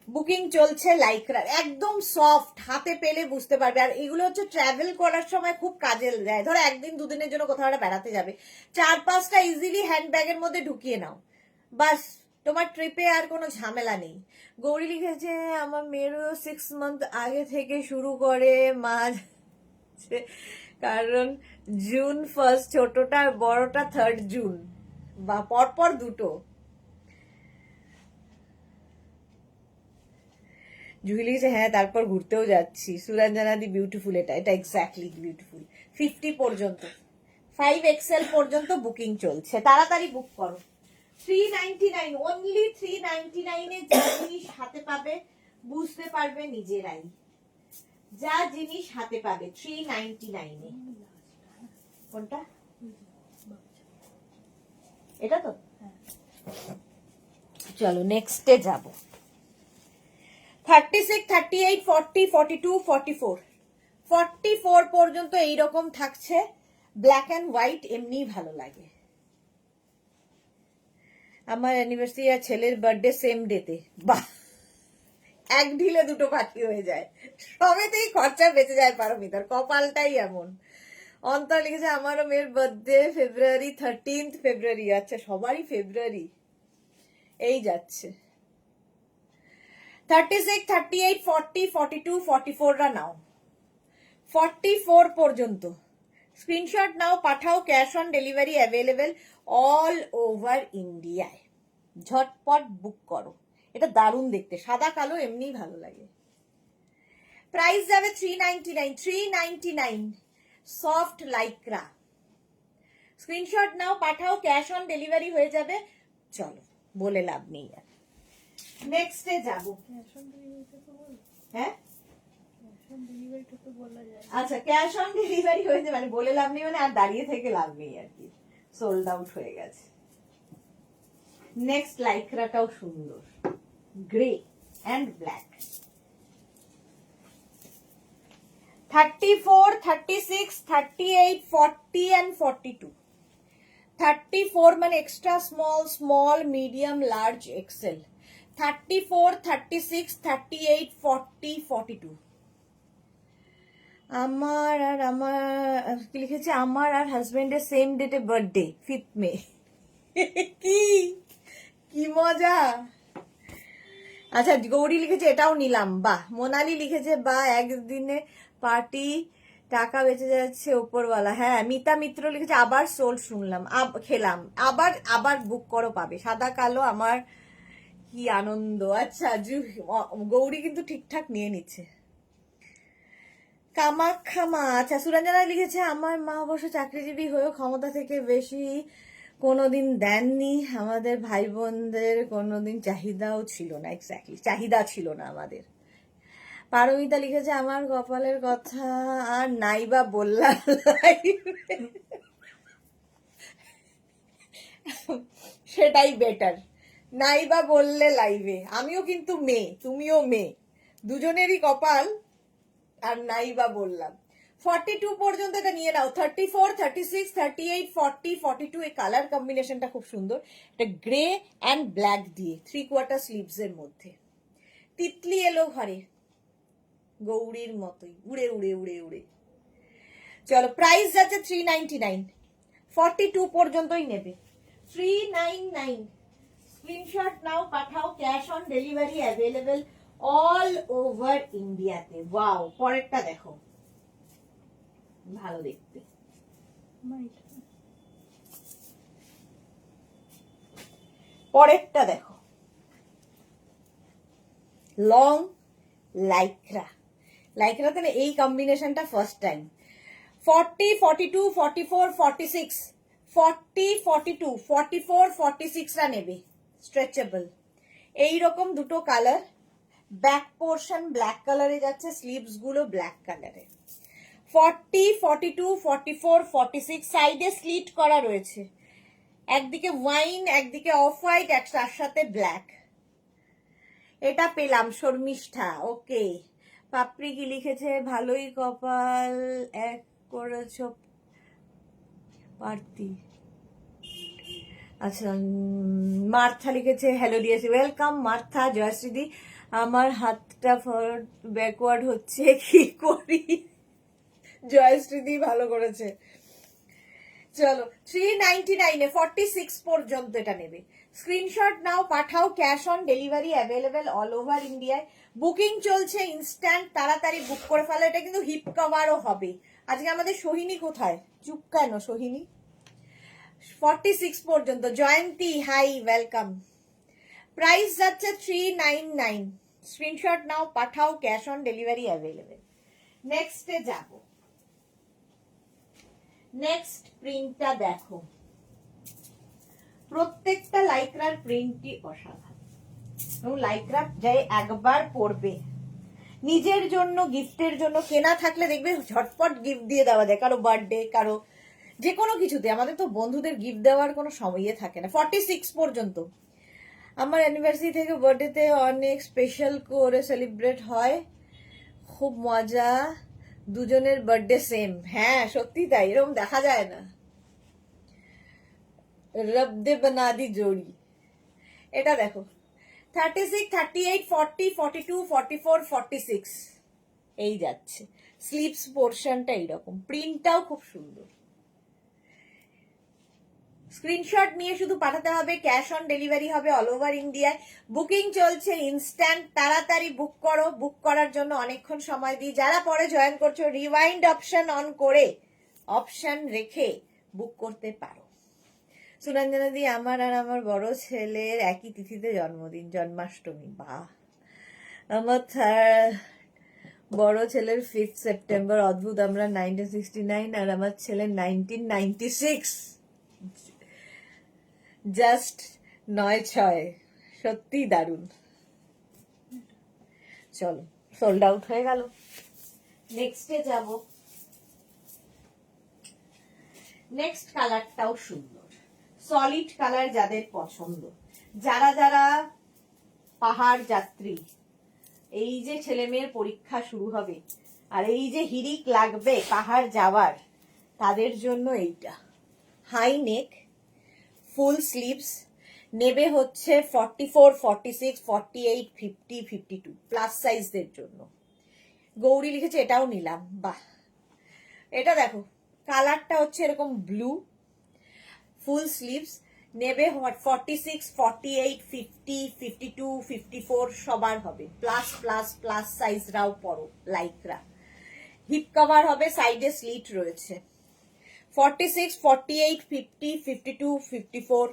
বুকিং চলছে লাইকরা, একদম সফট, হাতে পেলে বুঝতে পারবে। আর এগুলো হচ্ছে ট্রাভেল করার সময় খুব কাজে দেয়। ধরো একদিন দুদিনের জন্য কোথাও একটা বেড়াতে যাবে, 4-5টা ইজিলি হ্যান্ডব্যাগের মধ্যে ঢুকিয়ে নাও, বাস তোমার ট্রিপে আর কোনো ঝামেলা নেই। গৌরী লিখেছে আমার মেয়েরও 6 মান্থ আগে থেকে শুরু করে মাঝ, কারণ জুন 1 ছোটটা আর বড়টা 3rd জুন, বা পরপর দুটো। জুহি লিখেছে হ্যাঁ তারপর ঘুরতেও যাচ্ছি। Suranjana the beautiful. এটা এটা এক্স্যাক্টলি বিউটিফুল। 50 পর্যন্ত, 5XL পর্যন্ত বুকিং চলছে, তাড়াতাড়ি বুক করো। 399, অনলি 399 এ যা জিনিস হাতে পাবে বুঝতে পারবে নিজেরাই। যা জিনিস হাতে পাবে 399 এ। কোনটা? এটা তো। চলো নেক্সটে যাবো। 36, 38, 40, 42, 44 44 পর্যন্ত এইরকম থাকছে। ব্ল্যাক অ্যান্ড হোয়াইট এমনি ভালো লাগে। আমার অ্যানিভার্সারি আর ছেলের বার্থডে সেম ডেতে। বাহ, এক ঢিলে দুটো পাখি হয়ে যায়, সবেতেই খরচা বেঁচে যায় পারমিতার, কপালটাই এমন। অন্তর লিখেছে আমারও মেয়ের বার্থডে ফেব্রুয়ারি 13 ফেব্রুয়ারি। আচ্ছা, সবারই ফেব্রুয়ারি। এই যাচ্ছে। 36, 38, 40, 42, 44 রা নাও। 44 পর্যন্ত স্ক্রিনশট নাও, পাঠাও, cash on delivery available all over ইন্ডিয়ায়। ঝটপট বুক করো। এটা দারুণ দেখতে, সাদা কালো এমনি ভালো লাগে। প্রাইস যাবে 399। 399 সফট লাইক্রা। স্ক্রিনশট নাও, পাঠাও, ক্যাশ অন ডেলিভারি হয়ে যাবে। চলো বলে লাভ নেই আর। নেক্সটে যাবো। হ্যাঁ আচ্ছা, ক্যাশ অন ডেলিভারি হয়ে যাবে, মানে বলে লাভ নেই, মানে আর দাঁড়িয়ে থেকে লাভ নেই আর কি, সোল্ড আউট হয়ে গেছে। নেক্সট লাইক্রাটাও সুন্দর, গ্রে অ্যান্ড ব্ল্যাক। 34, 36, 38, 40 and 42। 34 মানে extra small, small, medium, large, XL. 34, 36, 38, 40, 42। কি লিখেছে, আমার আর হাজবেন্ডের সেম ডেটে বার্থডে 5 মে। কি কি মজা। আচ্ছা, গৌরী লিখেছে এটাও নিলাম, বাহ। মোনালি লিখেছে বা একদিনে পার্টি, টাকা বেঁচে যাচ্ছে ওপরওয়ালা। হ্যাঁ, মিতা মিত্র লিখেছে আবার সোল শুনলাম, খেলাম, আবার আবার বুক করো, পাবে সাদা কালো। আমার কি আনন্দ। আচ্ছা, গৌরী কিন্তু ঠিকঠাক নিয়ে নিচ্ছে। কামাখ্যা মা, আচ্ছা, সুরঞ্জনা লিখেছে আমার মা অবশ্য চাকরিজীবী হয়েও ক্ষমতা থেকে বেশি কোনোদিন দেননি, আমাদের ভাই বোনদের কোনোদিন চাহিদাও ছিল না। এক্স্যাক্টলি, চাহিদা ছিল না আমাদের। পারমিতা লিখেছে আমার কপালের কথা আর নাইবা বললাম। সেটাই বেটার, নাইবা বললে লাইভে। আমিও কিন্তু মেয়ে, তুমিও মেয়ে, দুজনেরই কপাল আর নাইবা বললাম। 42 পর্যন্ত এটা নিয়ে নাও। 34, 36, 38, 40, 42 এই কালার কম্বিনেশনটা খুব সুন্দর। এটা গ্রে অ্যান্ড ব্ল্যাক দিয়ে 3/4 স্লিভস এর মধ্যে। তিতলি এলো ঘরে, গৌরীর মতোই উড়ে উড়ে উড়ে উড়ে। চলো, প্রাইস যাচ্ছে 399, 42 পর্যন্তই নেবে 399। স্ক্রিনশট নাও, পাঠাও, cash on delivery available all over ইন্ডিয়াতে। ওয়াও, পরেরটা দেখো, ভালো দেখতে। পরেরটা দেখো, লং লাইক্রা। লাইক্রাতে না এই কম্বিনেশনটা ফার্স্ট টাইম। 40, 42, 44, 46, 40, 42, 44, 46 রা নেবে স্ট্রেচেবল। এইরকম দুটো কালার, ব্যাক পোর্শন ব্ল্যাক কালারে যাচ্ছে, স্লিভস গুলো ব্ল্যাক কালারে। 40, 42, 44, 46 সাইডে স্লিট করা রয়েছে, একদিকে ওয়াইন একদিকে অফ হোয়াইট, তার সাথে ব্ল্যাক। এটা পেলাম শর্মিষ্ঠা, ওকে। পাপড়ি কি লিখেছে ভালোই কপাল এক করেছ পার্তি। আচ্ছা, মার্থা লিখেছে হ্যালো দিয়েছে, ওয়েলকাম মার্থা। জয়শ্রীদি, আমার হাতটা ফরওয়ার্ড ব্যাকওয়ার্ড হচ্ছে, কি করি? জয়শ্রীদি ভালো করেছে। চলো, 399 46 পর্যন্ত এটা নেবে। স্ক্রিনশট নাও, পাঠাও, cash on delivery available all over ইন্ডিয়ায়। বুকিং চলছে ইনস্ট্যান্ট, তাড়াতাড়ি বুক করে ফেলো। এটা কিন্তু হিপ কভারও হবে। আজকে আমাদের সোহিনী কোথায়? চুপ কেন সোহিনী? 46 পর্যন্ত। জয়ন্তী হাই, ওয়েলকাম। প্রাইস যাচ্ছে 399। স্ক্রিনশট নাও, পাঠাও, ক্যাশ অন ডেলিভারি অ্যাভেলেবেল। নেক্সটে যাব। নেক্সট প্রিন্টটা দেখো, প্রত্যেকটা লাইক্রার প্রিন্টই অসাধারণ। এবং লাইক্রা যাই একবার পরবে, নিজের জন্য গিফটের জন্য কেনা থাকলে দেখবে ঝটপট গিফট দিয়ে দেওয়া যায়, কারো বার্থডে, কারো যে কোনো কিছুতে। আমাদের তো বন্ধুদের গিফট দেওয়ার কোনো সময়ই থাকে না। 46 পর্যন্ত। আমার অ্যানিভার্সারি থেকে বার্থডেতে অনেক স্পেশাল করে সেলিব্রেট হয়, খুব মজা, দুজনের বার্থডে সেম। হ্যাঁ সত্যি তাই, এরকম দেখা যায় না। রবদে বানাদি জোড়ি। এটা দেখো, 36, 38, 40, 42, 44, 46 এই যাচ্ছে। স্লিভস পোর্শনটা এইরকম, প্রিন্টটাও খুব সুন্দর। স্ক্রিনশট নিয়ে শুধু পাঠাতে হবে, ক্যাশ অন ডেলিভারি হবে অল ওভার ইন্ডিয়ায়। বুকিং চলছে ইনস্ট্যান্ট, তাড়াতাড়ি বুক করো। বুক করার জন্য অনেকক্ষণ সময় দিই। যারা পরে জয়েন করছো, রিওয়াইন্ড অপশন অন করে অপশন রেখে বুক করতে পারো। সুরঞ্জনা দি, আমার আর আমার বড় ছেলের একই তিথিতে জন্মদিন, জন্মাষ্টমী। বাহ। আমার বড় ছেলের 5 সেপ্টেম্বর, অদ্ভুত। আমরা 1969 আর আমার ছেলের 1996। জাস্ট 9-6, সত্যি দারুণ। চলো, সোল্ড আউট হয়ে গেল। নেক্সটে যাব। নেক্সট কালারটাও সুন্দর, সলিড কালার যাদের পছন্দ, যারা যারা পাহাড় যাত্রী, এই যে ছেলে মেয়ের পরীক্ষা শুরু হবে আর এই যে হিড়িক লাগবে পাহাড় যাওয়ার, তাদের জন্য এইটা। হাই নেক, ফুল স্লিভস, নেবে হচ্ছে 44, 46, 48, 50, 52 প্লাস সাইজদের জন্য। গৌরী লিখেছে এটাও নিলাম, বাহ। এটা দেখো, কালারটা হচ্ছে এরকম ব্লু, ফুল স্লিভস, নেবে 46, 48, 50, 52, 54 সবার হবে, প্লাস প্লাস প্লাস সাইজরাও পরো লাইকরা। হিপ কভার হবে, সাইডে স্লিট রয়েছে। 46, 48, 50, 52, 54,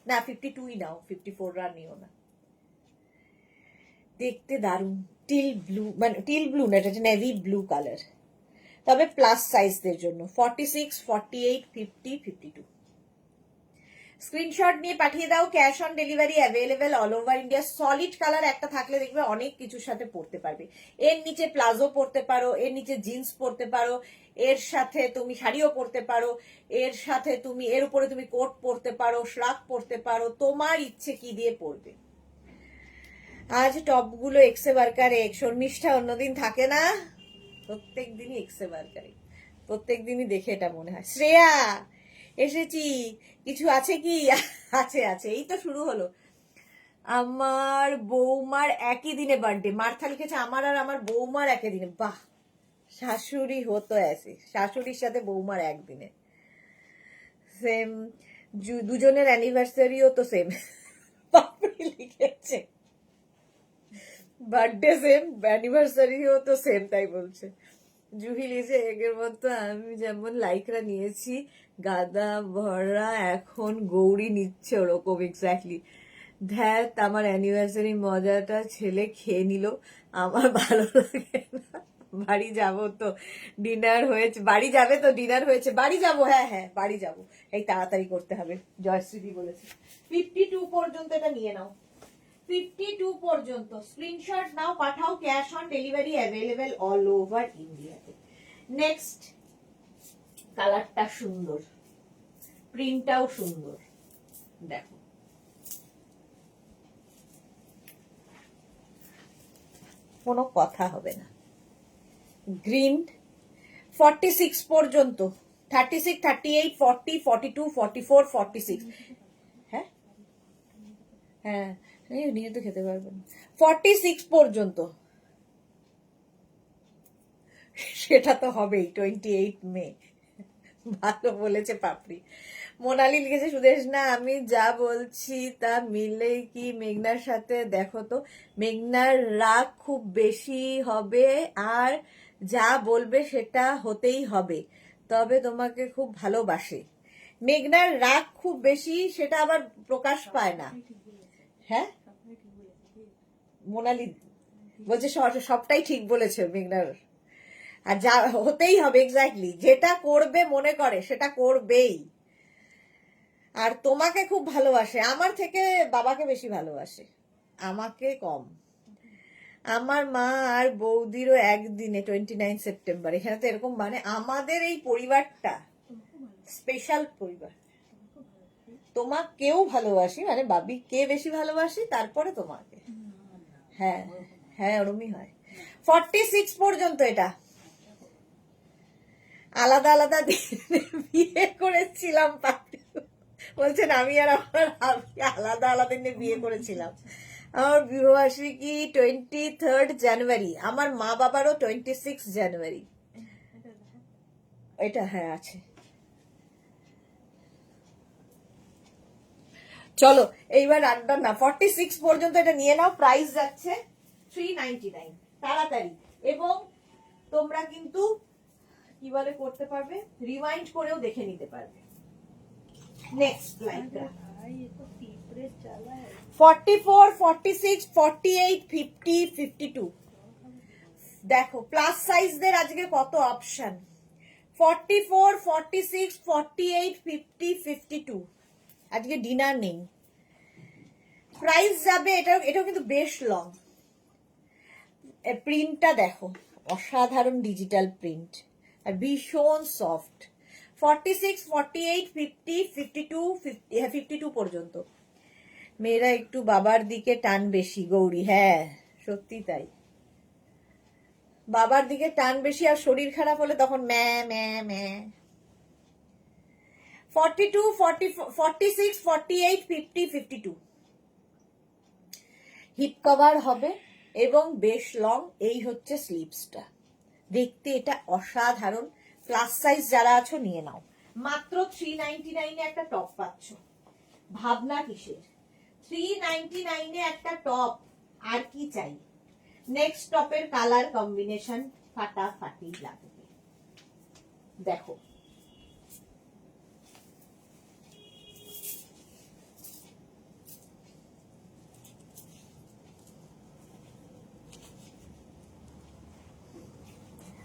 না 52ই নাও, 54 রা নিও না। দেখতে দারুণ, টিল ব্লু, মানে টিল ব্লু না, এটা নেভি ব্লু কালার, তবে প্লাস সাইজদের জন্য 46, 48, 50, 52। স্ক্রিনশট নিয়ে পাঠিয়ে দাও, cash on delivery available all over India. Solid colour একটা থাকলে দেখবে অনেক কিছুর সাথে পরতে পারবে। এর নিচে প্লাজো পরতে পারো, এর নিচে জিন্স পরতে পারো, এর সাথে তুমি শাড়িও পরতে পারো, এর সাথে তুমি এর উপরে তুমি কোট পরতে পারো, শ্রাক পরতে পারো, তোমার ইচ্ছে কি দিয়ে পরবে। আজ টপগুলো এক্সে বার্কারে, শর্মিষ্ঠা অন্যদিন থাকে না, প্রত্যেক দিনই এক্সে বার্কারে, প্রত্যেক দিনই দেখে এটা মনে হয়। শ্রেয়া এসেছি, কিছু আছে কি? আছে আছে, এই তো শুরু হলো। আমার বৌমার একই দিনে বার্থডে, মার্থা লিখেছে আমার আর আমার বৌমার একই দিনে। বাহ, শাশুড়ি হতো আছে, শাশুড়ির সাথে বৌমার একদিনে সেম, দুজনের অ্যানিভার্সারিও তো সেম। পাপড়ি লিখেছে বার্থডে সেম, অ্যানিভার্সারিও তো সেম, তাই বলছে। জুহি লিখেছে এগের মতো আমি যেমন লাইকরা নিয়েছি গাদা ভরা, এখন গৌরী নিচ্ছে ওরকম। এক্স্যাক্টলি। ধ্যাত, আমার অ্যানিভার্সারি মজাটা ছেলে খেয়ে নিল, আমার ভালো লাগে না। বাড়ি যাবো তো, ডিনার হয়েছে, বাড়ি যাবে তো, ডিনার হয়েছে, বাড়ি যাবো, হ্যাঁ হ্যাঁ বাড়ি যাবো, এই তাড়াতাড়ি করতে হবে, জয়শ্রী বলেছে। 52 পর্যন্ত এটা নিয়ে নাও, 52 পর্যন্ত স্ক্রিনশট নাও, পাঠাও, cash on delivery available all over ইন্ডিয়াতে। নেক্সট, কালারটা সুন্দর, প্রিন্টটাও সুন্দর, দেখো কোনো কথা হবে না। গ্রিন, 46 পর্যন্ত, 36, 38, 40, 42, 44, 46। হ্যাঁ হ্যাঁ, নিয়ে তো খেতে পারবেন। 46 পর্যন্ত, সেটা তো হবেই 28 মে। ভালো বলেছে পাপড়ি। মোনালি লিখেছে সুদেশ না, আমি যা বলছি তা মিলে কি মেঘনার সাথে? দেখো তো, মেঘনার রাগ খুব বেশি হবে, আর যা বলবে সেটা হতেই হবে, তবে তোমাকে খুব ভালোবাসে। মেঘনার রাগ খুব বেশি, সেটা আবার প্রকাশ পায় না। হ্যাঁ, মোনালি বলছে সবটাই ঠিক বলেছে মেঘনার, আর যা হতেই হবে, এক্স্যাক্টলি, যেটা করবে মনে করে সেটা করবেই। আর তোমাকে খুব ভালোবাসে, আমার থেকে বাবাকে বেশি ভালোবাসে, আমাকে কম। আমার মা আর বৌদিরও একদিনে 29 সেপ্টেম্বর। এখানে তো এরকম, মানে আমাদের এই পরিবারটা স্পেশাল পরিবার। তোমাকেও ভালোবাসি, মানে বাবি কে বেশি ভালোবাসি, তারপরে তোমাকে। হ্যাঁ হ্যাঁ, ওরমই হয়। 46 পর্যন্ত এটা। আলাদা আলাদা বিয়ে করেছিলাম, বলছেন আমি আর আমার আলাদা আলাদা দিনে বিয়ে করেছিলাম। আমার বিবাহবার্ষিকী 23 জানুয়ারি, আমার মা বাবারও 26 জানুয়ারি। এটা হ্যাঁ আছে। চলো এইবার আড্ডা না, 46 পর্যন্ত এটা নিয়ে নাও, প্রাইস যাচ্ছে 399, তাড়াতাড়ি। এবং তোমরা কিন্তু কি বলে করতে পারবে, রিমাইন্ড করেও দেখে নিতে পারবে। নেক্সট লাইনটা 44, 46, 48, 50, 52। দেখো প্লাস সাইজদের আজকে কত অপশন, 44, 46, 48, 50, 52। আজকে ডিনার নেই, প্রাইস যাবে। এটাও কিন্তু বেশ লং। প্রিন্টটা দেখো, অসাধারণ ডিজিটাল প্রিন্ট, আর ভীষণ সফট। 46, 48, 50, 52, 52 পর্যন্ত। মেয়েরা একটু বাবার দিকে টান বেশি, গৌরী, হ্যাঁ সত্যি তাই, বাবার দিকে টান বেশি, আর শরীর খারাপ হলে তখন ম্যা ম্যা ম্যা। 42, 46, 48, 50, 52। হিপ কভার হবে এবং বেশ লং। এই হচ্ছে স্লিভসটা, দেখতে এটা অসাধারণ। প্লাস সাইজ যারা আছো নিয়ে নাও। মাত্র 399 একটা টপ পাচ্ছ, ভাবনা কিসের? 399 একটা টপ, আর কি চাই? নেক্সট টপের কালার কম্বিনেশন ফাটাফাটি লাগবে, দেখো।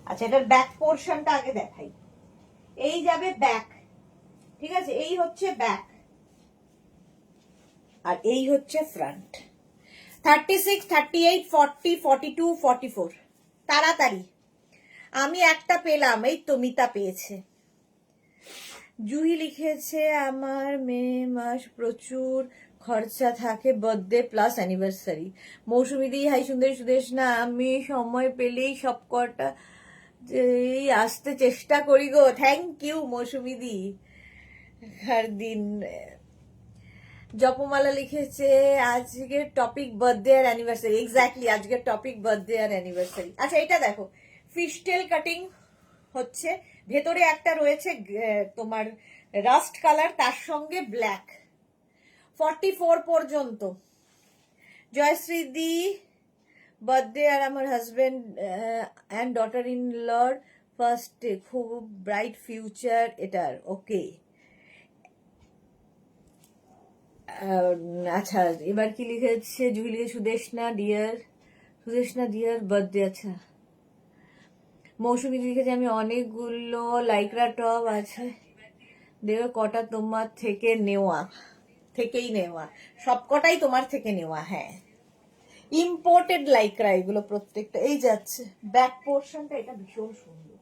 আচ্ছা, এটার ব্যাক পোর্শনটা আগে দেখাই। এই যাবে ব্যাক, ঠিক আছে? এই হচ্ছে ব্যাক, আর এই হচ্ছে ফ্রন্ট। 36, 38, 40, 42, 44। তাড়াতাড়ি, আমি একটা পেলাম, এই তো মিতা পেয়েছে। জুহি লিখেছে আমার মে মাস প্রচুর খরচা থাকে, বার্থডে প্লাস অ্যানিভার্সারি। মৌসুমি দি হাই সুন্দরী সুদেশ না, আমি সময় পেলেই সব কটা এই আসতে চেষ্টা করি গো। থ্যাংক ইউ মৌসুমি দি। হর দিন জপমালা লিখেছে আজকের টপিক বার্থডে আর অ্যানিভার্সারি। এক্স্যাক্টলি, আজকের টপিক বার্থডে আর অ্যানিভার্সারি। আচ্ছা, এটা দেখো, ফিশটেল কাটিং হচ্ছে, ভেতরে একটা রয়েছে তোমার রাস্ট কালার, তার সঙ্গে ব্ল্যাক। 44 পর্যন্ত। জয়শ্রী দি বার্থডে আর আমার husband and daughter in law first day, খুব ব্রাইট ফিউচার এটার। ওকে, আচ্ছা এবার কি লিখেছে? জুহি লিখে সুদেশনা ডিয়ার বার্থডে। আচ্ছা, মৌসুমি লিখেছে আমি অনেকগুলো লাইকরা টপ আছে, দেখো কটা তোমার থেকে নেওয়া, থেকেই নেওয়া, সবকটাই তোমার থেকে নেওয়া। হ্যাঁ, ইম্পোর্টেড লাইকরা এগুলো প্রত্যেকটা। এই যাচ্ছে ব্যাক পোর্শনটা, এটা ভীষণ সুন্দর।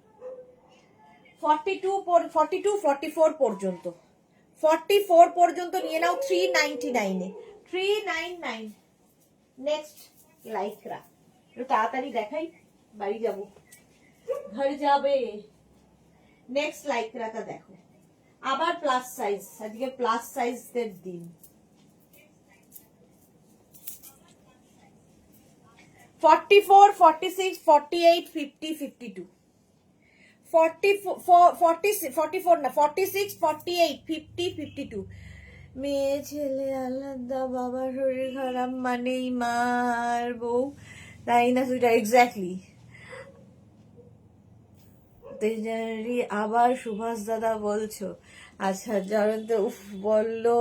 42, 44 পর্যন্ত, 44 পর্যন্ত নিয়ে নাও 399 এ। 399। নেক্সট লাইকরা, একটু তাড়াতাড়ি দেখাই, বাড়ি যাব, ঘর যাবে। নেক্সট লাইকরাটা দেখো, আবার প্লাস সাইজ, আজকে প্লাস সাইজদের দিন। 44, 46, 48, 50, 52। 44 না, 46, 48, 50, 52। মেয়ে ছেলে আলাদা, বাবার শরীর খারাপ মানেই মার বউ, তাই না সুইটার? এক্স্যাক্টলি। আবার সুভাষ দাদা বলছো? আচ্ছা, জয়ন্ত উফ বললো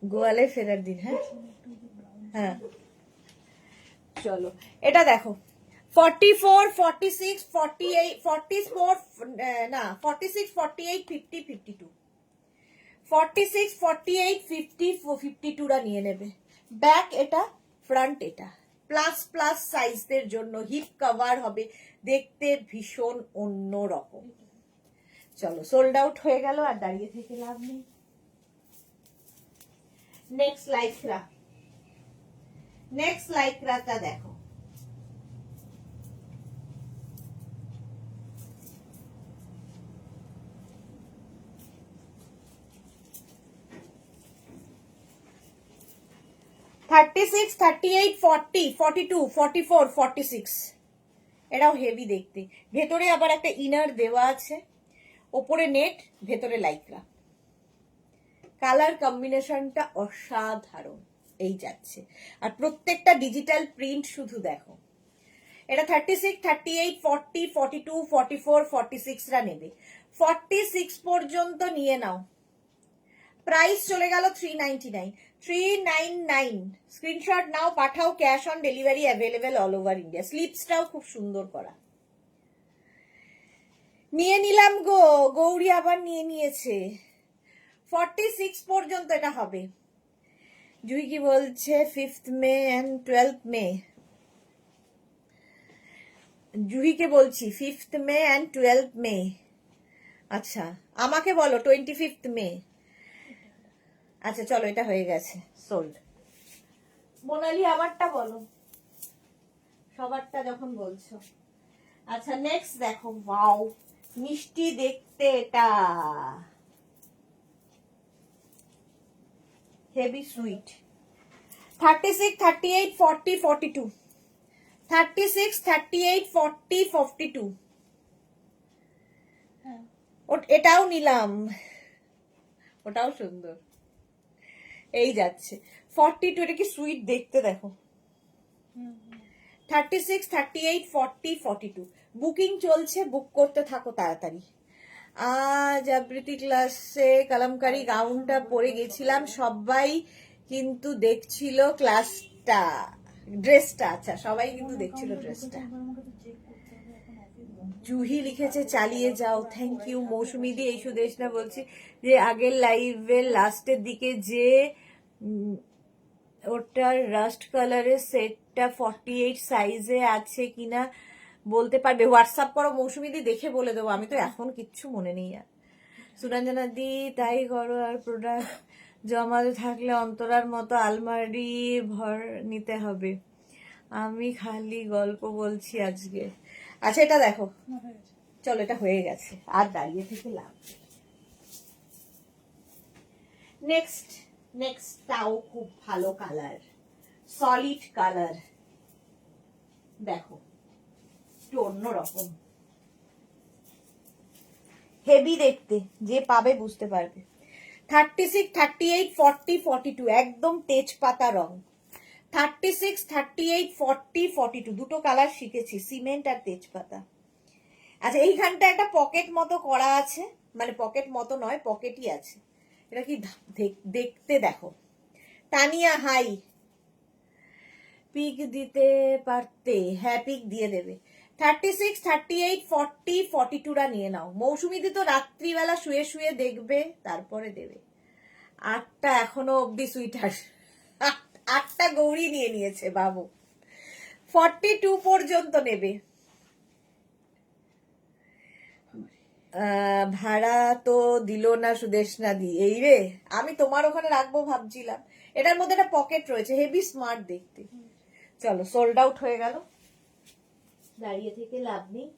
গোয়ালে ফেরার দিন। হ্যাঁ হ্যাঁ, চলো এটা দেখো। 44, 46, 48, 44 না, 46, 48, 50, 52। 46, 48, 50, 52 রা নিয়ে নেবে। ব্যাক এটা, ফ্রন্ট এটা। প্লাস প্লাস সাইজদের জন্য হিপ কভার হবে, দেখতে ভীষণ অন্য রকম। চলো, সোল্ড আউট হয়ে গেল, আর দাঁড়িয়ে থেকে লাভ নেই। নেক্সট লাইকরাটা দেখো। $36, $38, $40, $42, $44, $46। এটাও হেভি দেখতে। ভেতরে আবার একটা ইনার দেওয়া আছে, ওপরে নেট, ভেতরে লাইকরা। কালার কম্বিনেশনটা অসাধারণ। এই যাচ্ছে, আর প্রত্যেকটা ডিজিটাল প্রিন্ট শুধু দেখো। এটা 36, 38, 40, 42, 44, 46 রা নেবে। 46 পর্যন্ত নিয়ে নাও। প্রাইস চলে গেল 399। 399 স্ক্রিনশট নাও, পাঠাও, cash on delivery available all over India. স্লিপসটাও খুব সুন্দর করা। নিয়ে নিলাম গো, গৌরী আবার নিয়ে নিয়েছে। 46 পর্যন্ত এটা হবে। জুই কি বলছে 5th মে এন্ড 12th মে? জুহিকে বলছি 5th মে এন্ড 12th মে। আচ্ছা, আমাকে বলো 25th মে। আচ্ছা চলো, এটা হয়ে গেছে, সোল্ড। মোনালি আমারটা বলো, সবারটা যখন বলছো। আচ্ছা, নেক্সট দেখো, ওয়াও মিষ্টি দেখতে এটা, হেভি সুইট। 36, 38, 40, 42। 36, 38, 40, 42। হ্যাঁ এটাও নিলাম, ওটাও সুন্দর। এই যাচ্ছে 42, এটা কি সুইট দেখতে, দেখো। 36, 38, 40, 42 বুকিং চলছে, বুক করতে থাকো তাড়াতাড়ি। আজ আবৃত্তি ক্লাসে কালামকারি গাউনটা পরে গেছিলাম, সবাই কিন্তু দেখছিল ক্লাসটা, ড্রেসটা। আচ্ছা, সবাই কিন্তু দেখছিল ড্রেসটা। জুহি লিখেছে চালিয়ে যাও, থ্যাংক ইউ। মৌসুমি দি এই সুদেশ না বলছি যে আগের লাইভের লাস্টের দিকে যে ওটার রাস্ট কালারের সেটটা 48 সাইজে আছে কিনা বলতে পারবে? হোয়াটসঅ্যাপ করো মৌসুমি দি, দেখে বলে দেবো, আমি তো এখন কিচ্ছু মনে নেই আর। সুরঞ্জনা দি তাই করো, আর প্রোডাক্ট জমাতে থাকলে অন্তরার মতো আলমারি ভর নিতে হবে। আমি খালি গল্প বলছি আজকে। আচ্ছা, এটা দেখো, চলো, এটা হয়ে গেছে, আর দাঁড়িয়ে থেকে লাভ। নেক্সট নেক্সটটাও খুব ভালো কালার, সলিড কালার, দেখো একটু অন্যরকম, হেভি দেখতে, যে পাবে বুঝতে পারবে। 36, 38, 40, 42 একদম তেজপাতা রং। 36, 38, 40, 42 দুটো কালার শিখেছি, সিমেন্ট আর তেজপাতা। আচ্ছা, এইখানটা একটা পকেট মতো করা আছে, মানে পকেট মতো নয়, পকেটই আছে। এটা কি দেখতে, দেখো। তানিয়া হাই, পিক দিতে পারতে? হ্যাঁ, পিক দিয়ে দেবে। 36, 38, 40, 42টা নিয়ে নাও। মৌসুমিদি তো রাত্রিবেলা শুয়ে শুয়ে দেখবে, তারপরে দেবে। 8টা এখনো অব্দি সুইটার, 8টা গৌরী নিয়ে নিয়েছে বাবু। 42 পর্যন্ত নেবে। ভাড়া তো দিল না সুদেশনা দি, এই রে, আমি তোমার ওখানে রাখবো ভাবছিলাম। এটার মধ্যে একটা পকেট রয়েছে, হেভি স্মার্ট দেখতে। চলো, সোল্ড আউট হয়ে গেল, দাঁড়িয়ে থেকে লাভ নেই।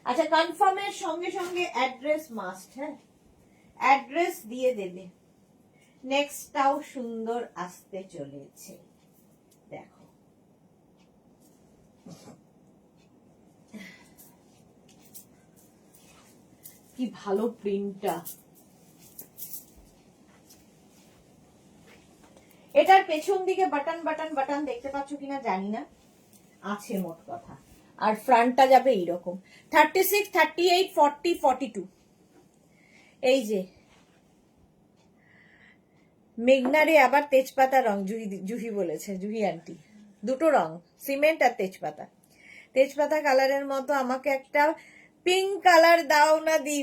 আচ্ছা, কনফার্মের সঙ্গে সঙ্গে অ্যাড্রেস মাস্ট, হ্যাঁ, অ্যাড্রেস দিয়ে দেবে। নেক্সটটাও সুন্দর আসতে চলেছে, দেখো। কি ভালো প্রিন্টটা। এটার পেছন দিকে বাটন বাটন বাটন দেখতে পাচ্ছ কিনা জানি না, আছে মোট কথা। আর ফ্রন্টটা যাবে এইরকম। 36, 38, 40, 42 এই যে মেঘনারে আবার তেজপাতা রং, জুহি বলেছে, জুহি আন্টি। দুটো রং, সিমেন্ট আর তেজপাতা। তেজপাতা কালারের মতো আমাকে একটা পিঙ্ক কালার দাও না দি,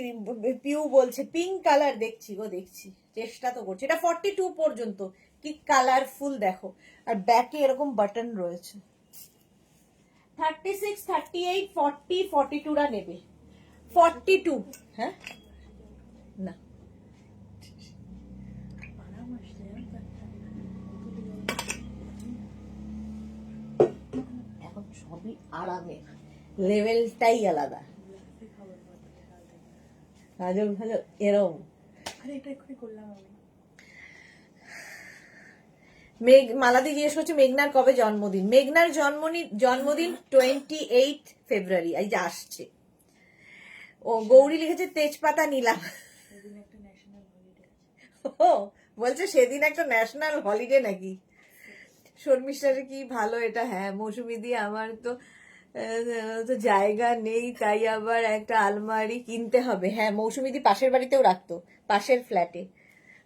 পিউ বলছে পিঙ্ক কালার। দেখছি গো, দেখছি, চেষ্টা তো করছি। এটা 42 পর্যন্ত, কি কালারফুল দেখো। আর ব্যাকে এরকম বাটন রয়েছে। 36, 38, 40, 42টা নেবে। 42, হ্যাঁ না, এখন সবই আরামে, লেভেলটাই আলাদা। ভালো ভালো এরম। মালাদি জিজ্ঞেস করছে মেঘনার কবে জন্মদিন। মেঘনার জন্মদিন 28 ফেব্রুয়ারি, এই যে আসছে। ও গৌরী লিখেছে তেজপাতা নিলাম। ও বলছে সেদিন একটা ন্যাশনাল হলিডে নাকি। শর্মিষ্ঠারে কি ভালো এটা। হ্যাঁ মৌসুমি দিয়ে, আমার তো জায়গা নেই, তাই আবার একটা আলমারি কিনতে হবে। হ্যাঁ মৌসুমি দি পাশের বাড়িতেও রাখতো, পাশের ফ্ল্যাটে।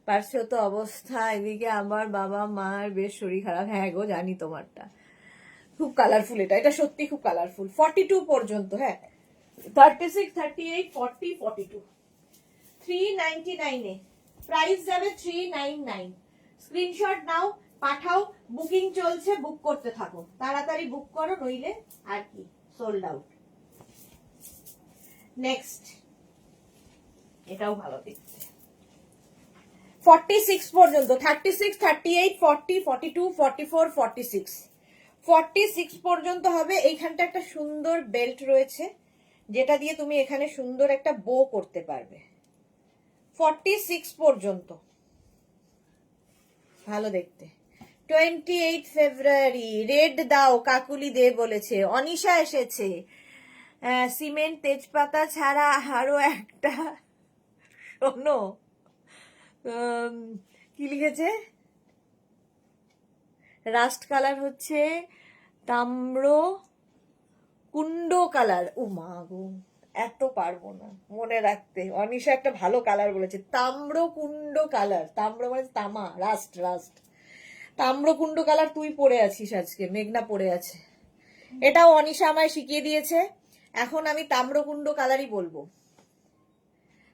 পাশেও তো অবস্থা, এদিকে আমার বাবা মার বেশ শরীর খারাপ। হ্যাঁ গো, জানি তোমারটা খুব কালারফুল, এটা এটা সত্যি খুব কালারফুল। 42 পর্যন্ত, হ্যাঁ 36, 38, 40, 42 399 এ প্রাইস যাবে 399। স্ক্রিনশট নাও, পাঠাও, বুকিং চলছে, বুক করতে থাকো, তাড়াতাড়ি বুক করো, নইলে আর কি সোল্ড আউট। নেক্সট, এটাও ভালো দেখতে। 46 পর্যন্ত, 36, 38, 40, 42, 44, 46 46 পর্যন্ত হবে। এইখানটা একটা সুন্দর বেল্ট রয়েছে, যেটা দিয়ে তুমি এখানে সুন্দর একটা বো করতে পারবে। 46 পর্যন্ত, ভালো দেখতে। 28 ফেব্রুয়ারি রেড দাও, কাকুলি দে বলেছে। অনিশা এসেছে, সিমেন্ট তেজপাতা ছাড়া আরো একটা, শোনো, কি লিখেছে, রাস্ট কালার হচ্ছে তাম্র কুন্ড কালার। ও মা গো, এত পারবো না মনে রাখতে। অনিশা একটা ভালো কালার বলেছে, তাম্র কুন্ড কালার। তাম্র মানে তামা, রাস্ট রাস্ট। তাম্র কুন্ড কালার তুই পরে আছিস আজকে, মেঘনা পরে আছে। এটাও অনিশা আমায় শিখিয়ে দিয়েছে। এখন আমি তাম্রকুণ্ড কালারই বলবো।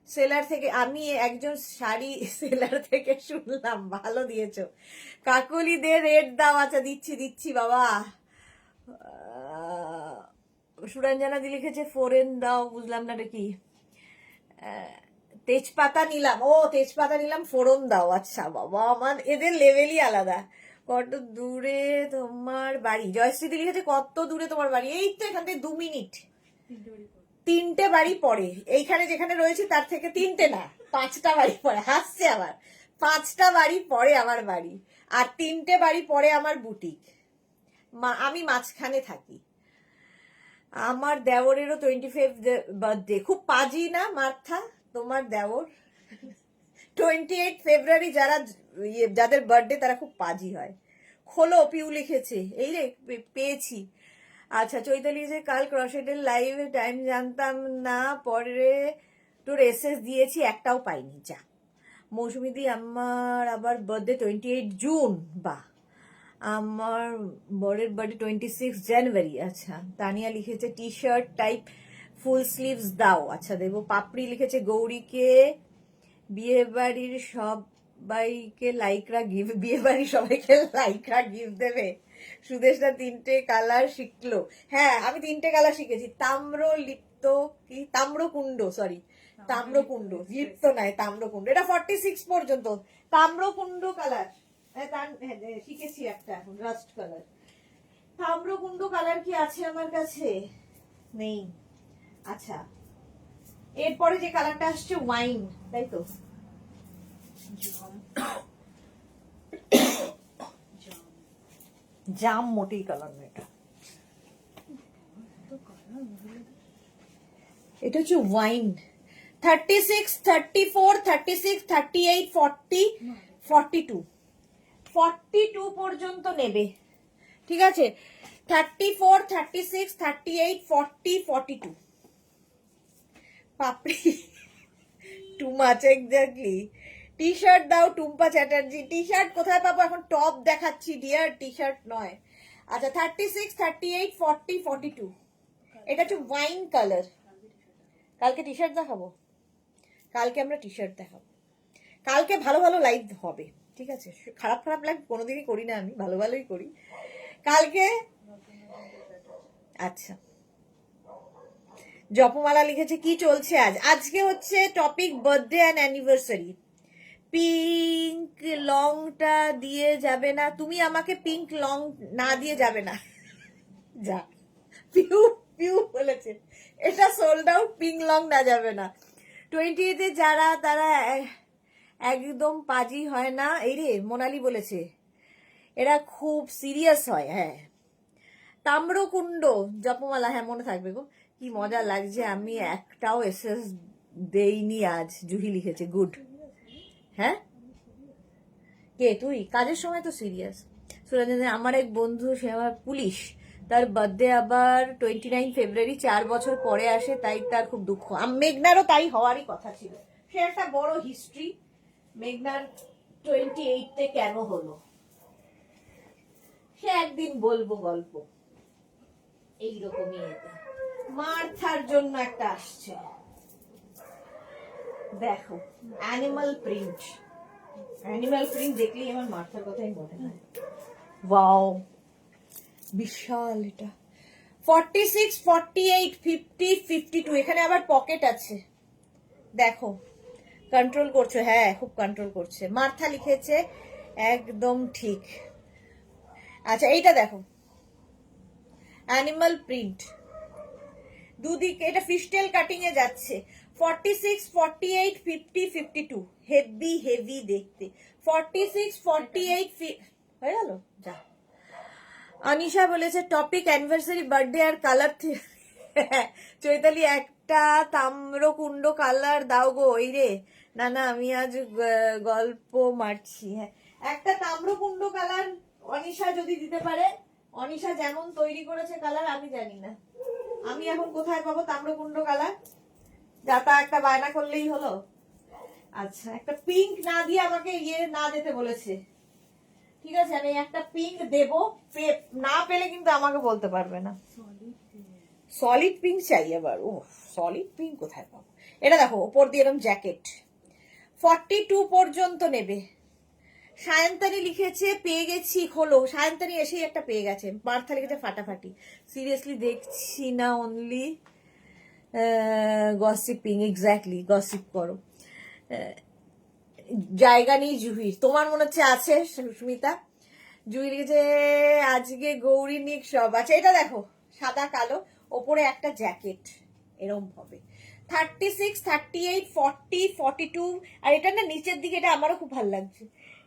সেলার থেকে, আমি একজন শাড়ি সেলার থেকে শুনলাম, ভালো দিয়েছো কাকলি দে, রেট দাও। আচ্ছা দিচ্ছি দিচ্ছি বাবা। সুরঞ্জনা দি লিখেছে ফোরেন দাও, বুঝলাম না রে কি। তেজপাতা নিলাম, ও তেজপাতা নিলাম, ফোড়ন দাও। আচ্ছা বাবা, আমার এদের লেভেলই আলাদা। কত দূরে তোমার বাড়ি? জয়শ্রী দি লিখেছে কত দূরে তোমার বাড়ি? এই তো এখান থেকে 2 মিনিট। 3টে বাড়ি পরে, এইখানে যেখানে রয়েছে তার থেকে 3টে না, 5টা বাড়ি পরে। হাসছে আবার। 5টা বাড়ি পরে আমার বাড়ি, আর 3টে বাড়ি পরে আমার বুটিক। আমি মাঝখানে থাকি। আমার দেওরেরও 25 বার্থডে। খুব পাজি না মার্থা তোমার দেওর? 28 ফেব্রুয়ারি যাদের বার্থডে তারা খুব পাজি হয়। খোলো, পিউ লিখেছে। এই রে পেয়েছি। আচ্ছা চৈতালি যে কাল ক্রসেটের লাইভে টাইম জানতাম না, পরে তোর এসএস দিয়েছি, একটাও পাইনি। যা। মৌসুমি দি আমার আবার বার্থডে 28 জুন। বা আমার বরের বার্থডে 26 জানুয়ারি। আচ্ছা তানিয়া লিখেছে টি শার্ট টাইপ ফুল স্লিভস দাও। আচ্ছা দেবো। পাপড়ি লিখেছে গৌরীকে বিয়ে বাড়ির সবাইকে লাইকরা গিফট, বিয়ে বাড়ির সবাইকে লাইকরা গিফট দেবে। সুদেশটা 3টে কালার শিখলো। হ্যাঁ আমি 3টে কালার শিখেছি। তাম্র লিপ্ত, কি তাম্রকুণ্ড, সরি তাম্রকুণ্ড, লিপ্ত নয় তাম্রকুণ্ড। এটা 46 পর্যন্ত তাম্রকুণ্ড কালার শিখেছি একটা, এখন রাস্ট কালার। তাম্রকুণ্ড কালার কি আছে আমার কাছে? নেই। আচ্ছা এরপরে যে কালারটা আসছে ওয়াইন, তাই তো? জাম মোটেই কালার না এটা। এটা হচ্ছে ওয়াইন। 36, 34, 36, 38, 40, 42, 42 পর্যন্ত নেবে। ঠিক আছে, 34, 36, 38, 40, 42। Papri too much exactly. T shirt দাও টুম্পা চ্যাটার্জি। টি শার্ট কোথায় পাবো এখন? টপ দেখাচ্ছি ডিয়ার, টি শার্ট নয়। আচ্ছা 36, 38, 40, 42। এটা হচ্ছে ওয়াইন কালার। কালকে টি শার্ট দেখাবো, কালকে আমরা টি শার্ট দেখাবো। কালকে ভালো ভালো লাইভ হবে, ঠিক আছে? খারাপ খারাপ লাইভ কোনোদিনই করি না আমি, ভালো ভালোই করি কালকে। আচ্ছা জপমালা লিখেছে কি চলছে আজ? আজকে হচ্ছে topic birthday and anniversary. Pink লংটা দিয়ে যাবে না? তুমি আমাকে পিঙ্ক লং না দিয়ে যাবে না। যা, পিউ পিউ বলেছে এটা সোল্ড আউট, পিঙ্ক লং না যাবে না। 20তে যারা তারা একদম পাজি হয় না। এই রে মোনালি বলেছে এরা খুব সিরিয়াস হয়। হ্যাঁ তাম্রকুণ্ড জপমালা, হ্যাঁ মনে থাকবে গো। কি মজা লাগছে, আমি একটাও এসএস দেইনি আজ। জুহি লিখেছে গুড। হ্যাঁ কে তুই? কাজের সময় তো সিরিয়াস। সুরঞ্জন আমার এক বন্ধু, সে আমার পুলিশ, তার বার্থডে আবার 29 ফেব্রুয়ারি, 4 বছর পরে আসে, তাই তার খুব দুঃখ। মেঘনারও তাই হওয়ারই কথা ছিল। সে একটা বড় হিস্ট্রি, মেঘনার 28তে কেন হলো সে একদিন বলবো গল্প। এইরকমই মার্থার জন্য একটা আসছে, দেখো অ্যানিমাল প্রিন্ট। অ্যানিমাল প্রিন্ট দেখলেই আমার মার্থার কথাই মনে হয়। ওয়াও বিশাল এটা। 46, 48, 50, 52। এখানে আবার পকেট আছে, দেখো কন্ট্রোল করছে। হ্যাঁ খুব কন্ট্রোল করছে। মার্থা লিখেছে একদম ঠিক। আচ্ছা এইটা দেখো অ্যানিমাল প্রিন্ট, দুদিকে। এটা ফিশটেল কাটিং এ যাচ্ছে। 46, 48, 50, 52। হেভি হেভি দেখতে। 46, 48 হয়ে গেল। যা। অনিশা বলেছে টপিক অ্যানিভার্সারি বার্থডে আর কালার চৈতালি একটা তাম্রকুণ্ড কালার দাও গো। এই রে, না না আমি আজ গল্প মারছি। হ্যাঁ, একটা তাম্রকুণ্ড কালার অনিশা যদি দিতে পারে। অনিশা যেমন তৈরি করেছে কালার আমি জানি না, আমি এখন কোথায় পাবো তাম্রকুণ্ড কালার? যাতা একটা বায়না করলেই হলো। আচ্ছা, একটা পিঙ্ক না দিয়ে আমাকে ইয়ে না দিতে বলেছে। ঠিক আছে, আমি একটা পিঙ্ক দেবো, না পেলে কিন্তু আমাকে বলতে পারবে না। সলিড পিঙ্ক চাই আবার। ও, সলিড পিঙ্ক কোথায় পাবো? এটা দেখো, ওপর দিয়ে এরকম জ্যাকেট। 42 পর্যন্ত নেবে। সায়ন্তানি লিখেছে পেয়ে গেছি, খোলো। সায়ন্তানি এসেই একটা পেয়ে গেছে। মার্থা লিখেছে ফাটাফাটি। সিরিয়াসলি দেখছি না, অনলি গসিপিং। এক্স্যাক্টলি, গসিপ করো। জায়গা নেই জুহির, তোমার মনে হচ্ছে আছে সুস্মিতা। জুহি লিখেছে আজকে গৌরী নিক সব। আচ্ছা, এটা দেখো, সাদা কালো, ওপরে একটা জ্যাকেট, এরকম হবে। 36, 38, 40, 42। আর এটা না নিচের দিকে, এটা আমারও খুব ভালো লাগছে।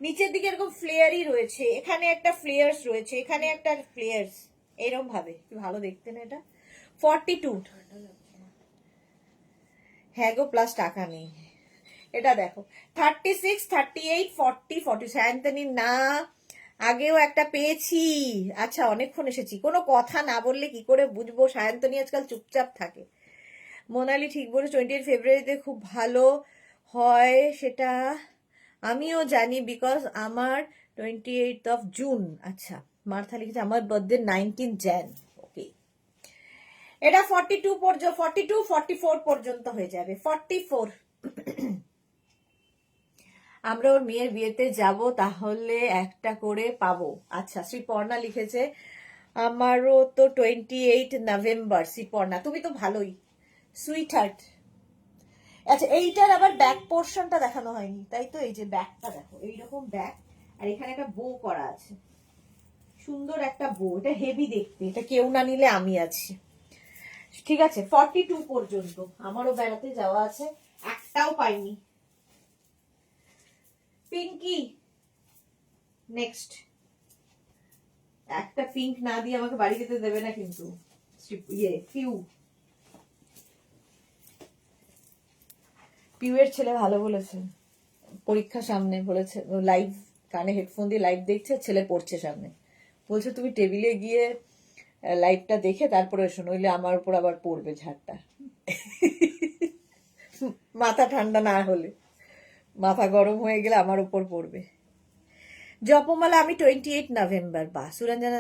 নিচের দিকে এরকম ফ্লেয়ারই রয়েছে, এখানে একটা ফ্লেয়ার্স রয়েছে, এখানে একটা ফ্লেয়ার্স, এরকম ভাবে কি ভালো দেখতে না এটা। 42। হ্যাঁ গো, প্লাস টাকা নেই। এটা দেখো, 36, 38, 40, 40। সায়ন্তনী না, আগেও একটা পেয়েছি। আচ্ছা, অনেকক্ষণ এসেছি, কোনো কথা না বললে কি করে বুঝবো? সায়ন্তনী আজকাল চুপচাপ থাকে। মোনালি ঠিক বলে, 28 ফেব্রুয়ারিতে খুব ভালো হয় সেটা আমিও জানি, বিকজ আমার 28 জুন। আচ্ছা, মার্থা লিখেছে আমার বার্থডে 19 jan। ওকে, এটা 42 পর্যন্ত, 42, 44 পর্যন্ত হয়ে যাবে। 44। আমরা ওর মেয়ের বিয়েতে যাব, তাহলে একটা করে পাবো। আচ্ছা, শ্রীপর্ণা লিখেছে আমারও তো 28 নভেম্বর। শ্রীপর্ণা, তুমি তো ভালোই, সুইট হার্ট। আচ্ছা, এইটার আবার ব্যাক পোর্শনটা দেখানো হয়নি, তাই তো? এই যে ব্যাকটা দেখো, এইরকম ব্যাক, আর এখানে একটা বো করা আছে, সুন্দর একটা বো। এটা হেভি দেখতে, এটা কেউ না নিলে আমি আছি। ঠিক আছে, 42 পর্যন্ত। আমারও বেড়াতে যাওয়া আছে, একটাও পাইনি। পিঙ্কি নেক্সট। একটা পিঙ্ক না দিয়ে আমাকে বাড়ি যেতে দেবে না কিন্তু। ইয়ে পিউয়ের ছেলে ভালো বলেছে, পরীক্ষা সামনে, বলেছে লাইভ, কানে হেডফোন দিয়ে লাইভ দেখছে, ছেলে পড়ছে সামনে, বলছে তুমি টেবিলে গিয়ে লাইভটা দেখে তারপরে এসো, নইলে আমার উপর আবার পড়বে ঝাড়টা। মাথা ঠান্ডা না হলে, মাথা গরম হয়ে গেলে আমার উপর পড়বে। জপমালা আমি 28 নভেম্বর। বা সুরঞ্জনা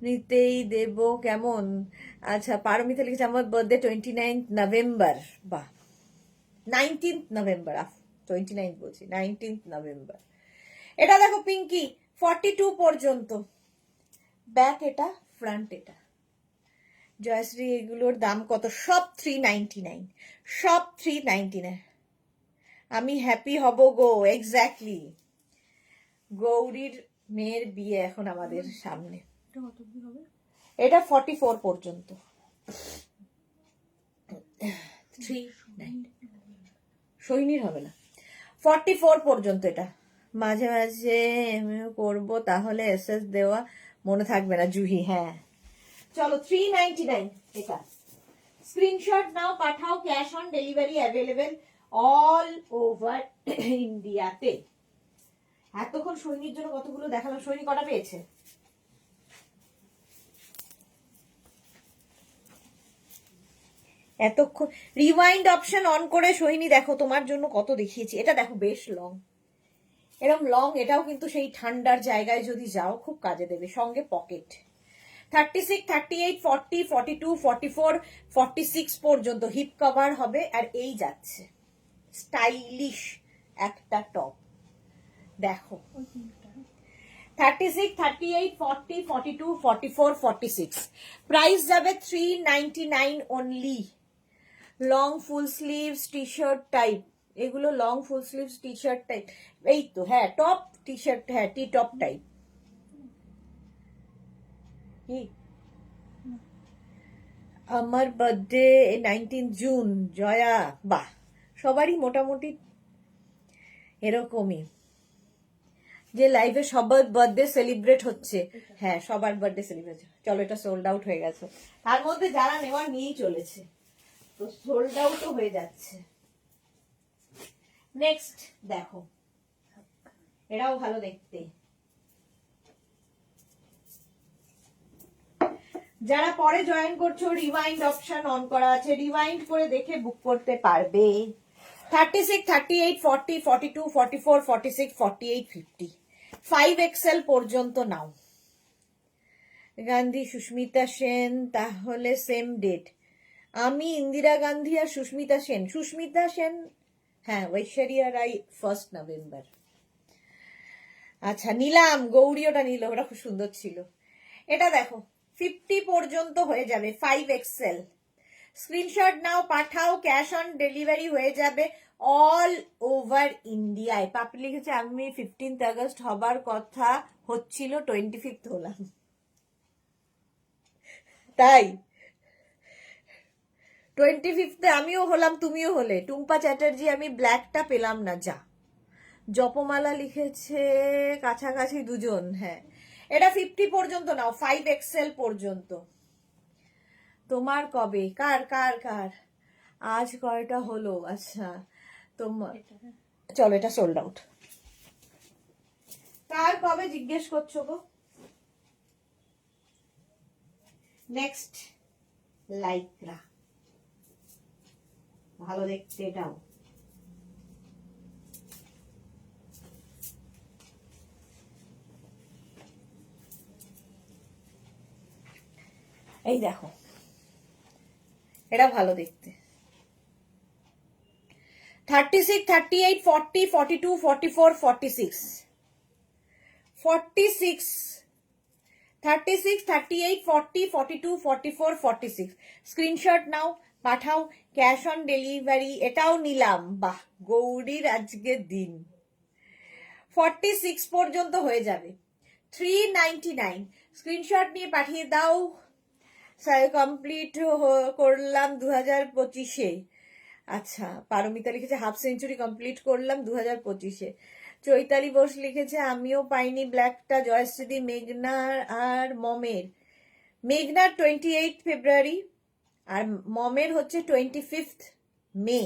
নিতেই দেব কেমন? আচ্ছা, পারমিতা লিখেছে আমার বার্থডে 29 নভেম্বর। বা 19 নভেম্বর, 29 বলছি, 19 নভেম্বর। এটা দেখো পিঙ্কি, 42 পর্যন্ত। ব্যাক এটা, ফ্রন্ট এটা। জয়শ্রী, এগুলোর দাম কত? সব 399, সব 399। আমি হ্যাপি হব গো। এক্স্যাক্টলি, গৌরীর মেয়ের বিয়ে এখন আমাদের সামনে। এটা 44 পর্যন্ত। 399 সৈনির হবে না, 44 পর্যন্ত এটা। মাঝে মাঝে এমনিও করবো, তাহলে এসএস দেওয়া মনে থাকবে না। জুহি, হ্যাঁ চলো, 399 এটা। স্ক্রিনশট নাও, পাঠাও, cash on delivery available all over ইন্ডিয়াতে। এতক্ষণ সৈনির জন্য কতগুলো দেখালাম, সৈনি কটা পেয়েছে? এতক্ষণ রিওয়াইন্ড অপশন অন করে সৈনি দেখো, তোমার জন্য কত দেখিয়েছি। এটা দেখো, বেশ লং, এরকম লং। এটাও কিন্তু সেই ঠান্ডার জায়গায় যদি যাও খুব কাজে দেবে, সঙ্গে পকেট। 36, 38, 40, 42, 44, 46 পর্যন্ত হিপ কভার হবে। আর এই যাচ্ছে স্টাইলিশ একটা টপ, দেখো। 36, 38, 40, 42, 44, 46। প্রাইস যাবে 399 only. Long full sleeves T shirt type, এগুলো long full sleeves T shirt type. এই তো, হ্যাঁ টপ টি শার্ট, হ্যাঁ টি টপ টাইপ। কি আমার বার্থডে 19 জুন। জয়া, বাহ, সবারই মোটামুটি এরকমই। যে লাইভে সবার বার্থডে সেলিব্রেট হচ্ছে, হ্যাঁ সবার বার্থডে সেলিব্রেট, চলো এটা সোল্ড আউট হয়ে গেছে, তার মধ্যে যারা নেওয়ার নিয়েই চলেছে, তো সোল্ড আউটও হয়ে যাচ্ছে। নেক্সট দেখো, এটাও ভালো দেখতে। যারা পরে জয়েন করছো, রিওয়াইন্ড অপশন অন করা আছে, রিওয়াইন্ড করে দেখে বুক করতে পারবে। 36, 38, 40, 42, 44, 46, 48, 50, 5XL পর্যন্ত নাও। গান্ধী, সুস্মিতা সেন, তাহলে সেম ডেট। আমি ইন্দিরা গান্ধী আর সুস্মিতা সেন, সুস্মিতা সেন হ্যাঁ, ঐশ্বরিয়া রায় 1 নভেম্বর। আচ্ছা নিলাম, গৌরী ওটা নিল, ওটা খুব সুন্দর ছিল। এটা দেখো 50 পর্যন্ত হয়ে যাবে, 5XL। স্ক্রিনশট নাও, পাঠাও, ক্যাশ অন ডেলিভারি হয়ে যাবে অল ওভার ইন্ডিয়ায়। পাপি লিখেছে আমি 15 আগস্ট হবার কথা হচ্ছিল, 25 হলাম। তাই 25 আমিও হলাম, তুমিও হলে। টুম্পা চ্যাটার্জি, আমি ব্ল্যাকটা পেলাম না, যা। জপমালা লিখেছে কাছাকাছি দুজন, হ্যাঁ এটা 50 পর্যন্ত নাও, 5XL পর্যন্ত। তোমার কবে, কার কার কার আজ কয়টা হলো? আচ্ছা তোমার, চলো এটা সোল্ড আউট। কার কবে জিজ্ঞেস করছো গো? নেক্সট লাইক্রা, ভালো দেখতে এটাও। এই দেখো এটা ভালো দেখতে। 36, 38, 40, 42, 44, 46, 46, 36, 38, 40, 42, 44, 46। স্ক্রিনশট নাও, পাঠাও, ক্যাশ অন ডেলিভারি। এটাও নিলাম, বাহ গৌরীর আজকের দিন। 46 পর্যন্ত হয়ে যাবে, 399। স্ক্রিনশট নিয়ে পাঠিয়ে দাও। কমপ্লিট করলাম 2025-এ। আচ্ছা পারমিতা লিখেছে হাফ সেঞ্চুরি কমপ্লিট করলাম 2025-এ। চৈতালি বোস লিখেছে আমিও পাইনি ব্ল্যাকটা। জয়শ্রী, মেঘনার আর মমের, মেঘনার 28 ফেব্রুয়ারি আর মমের হচ্ছে 25 মে,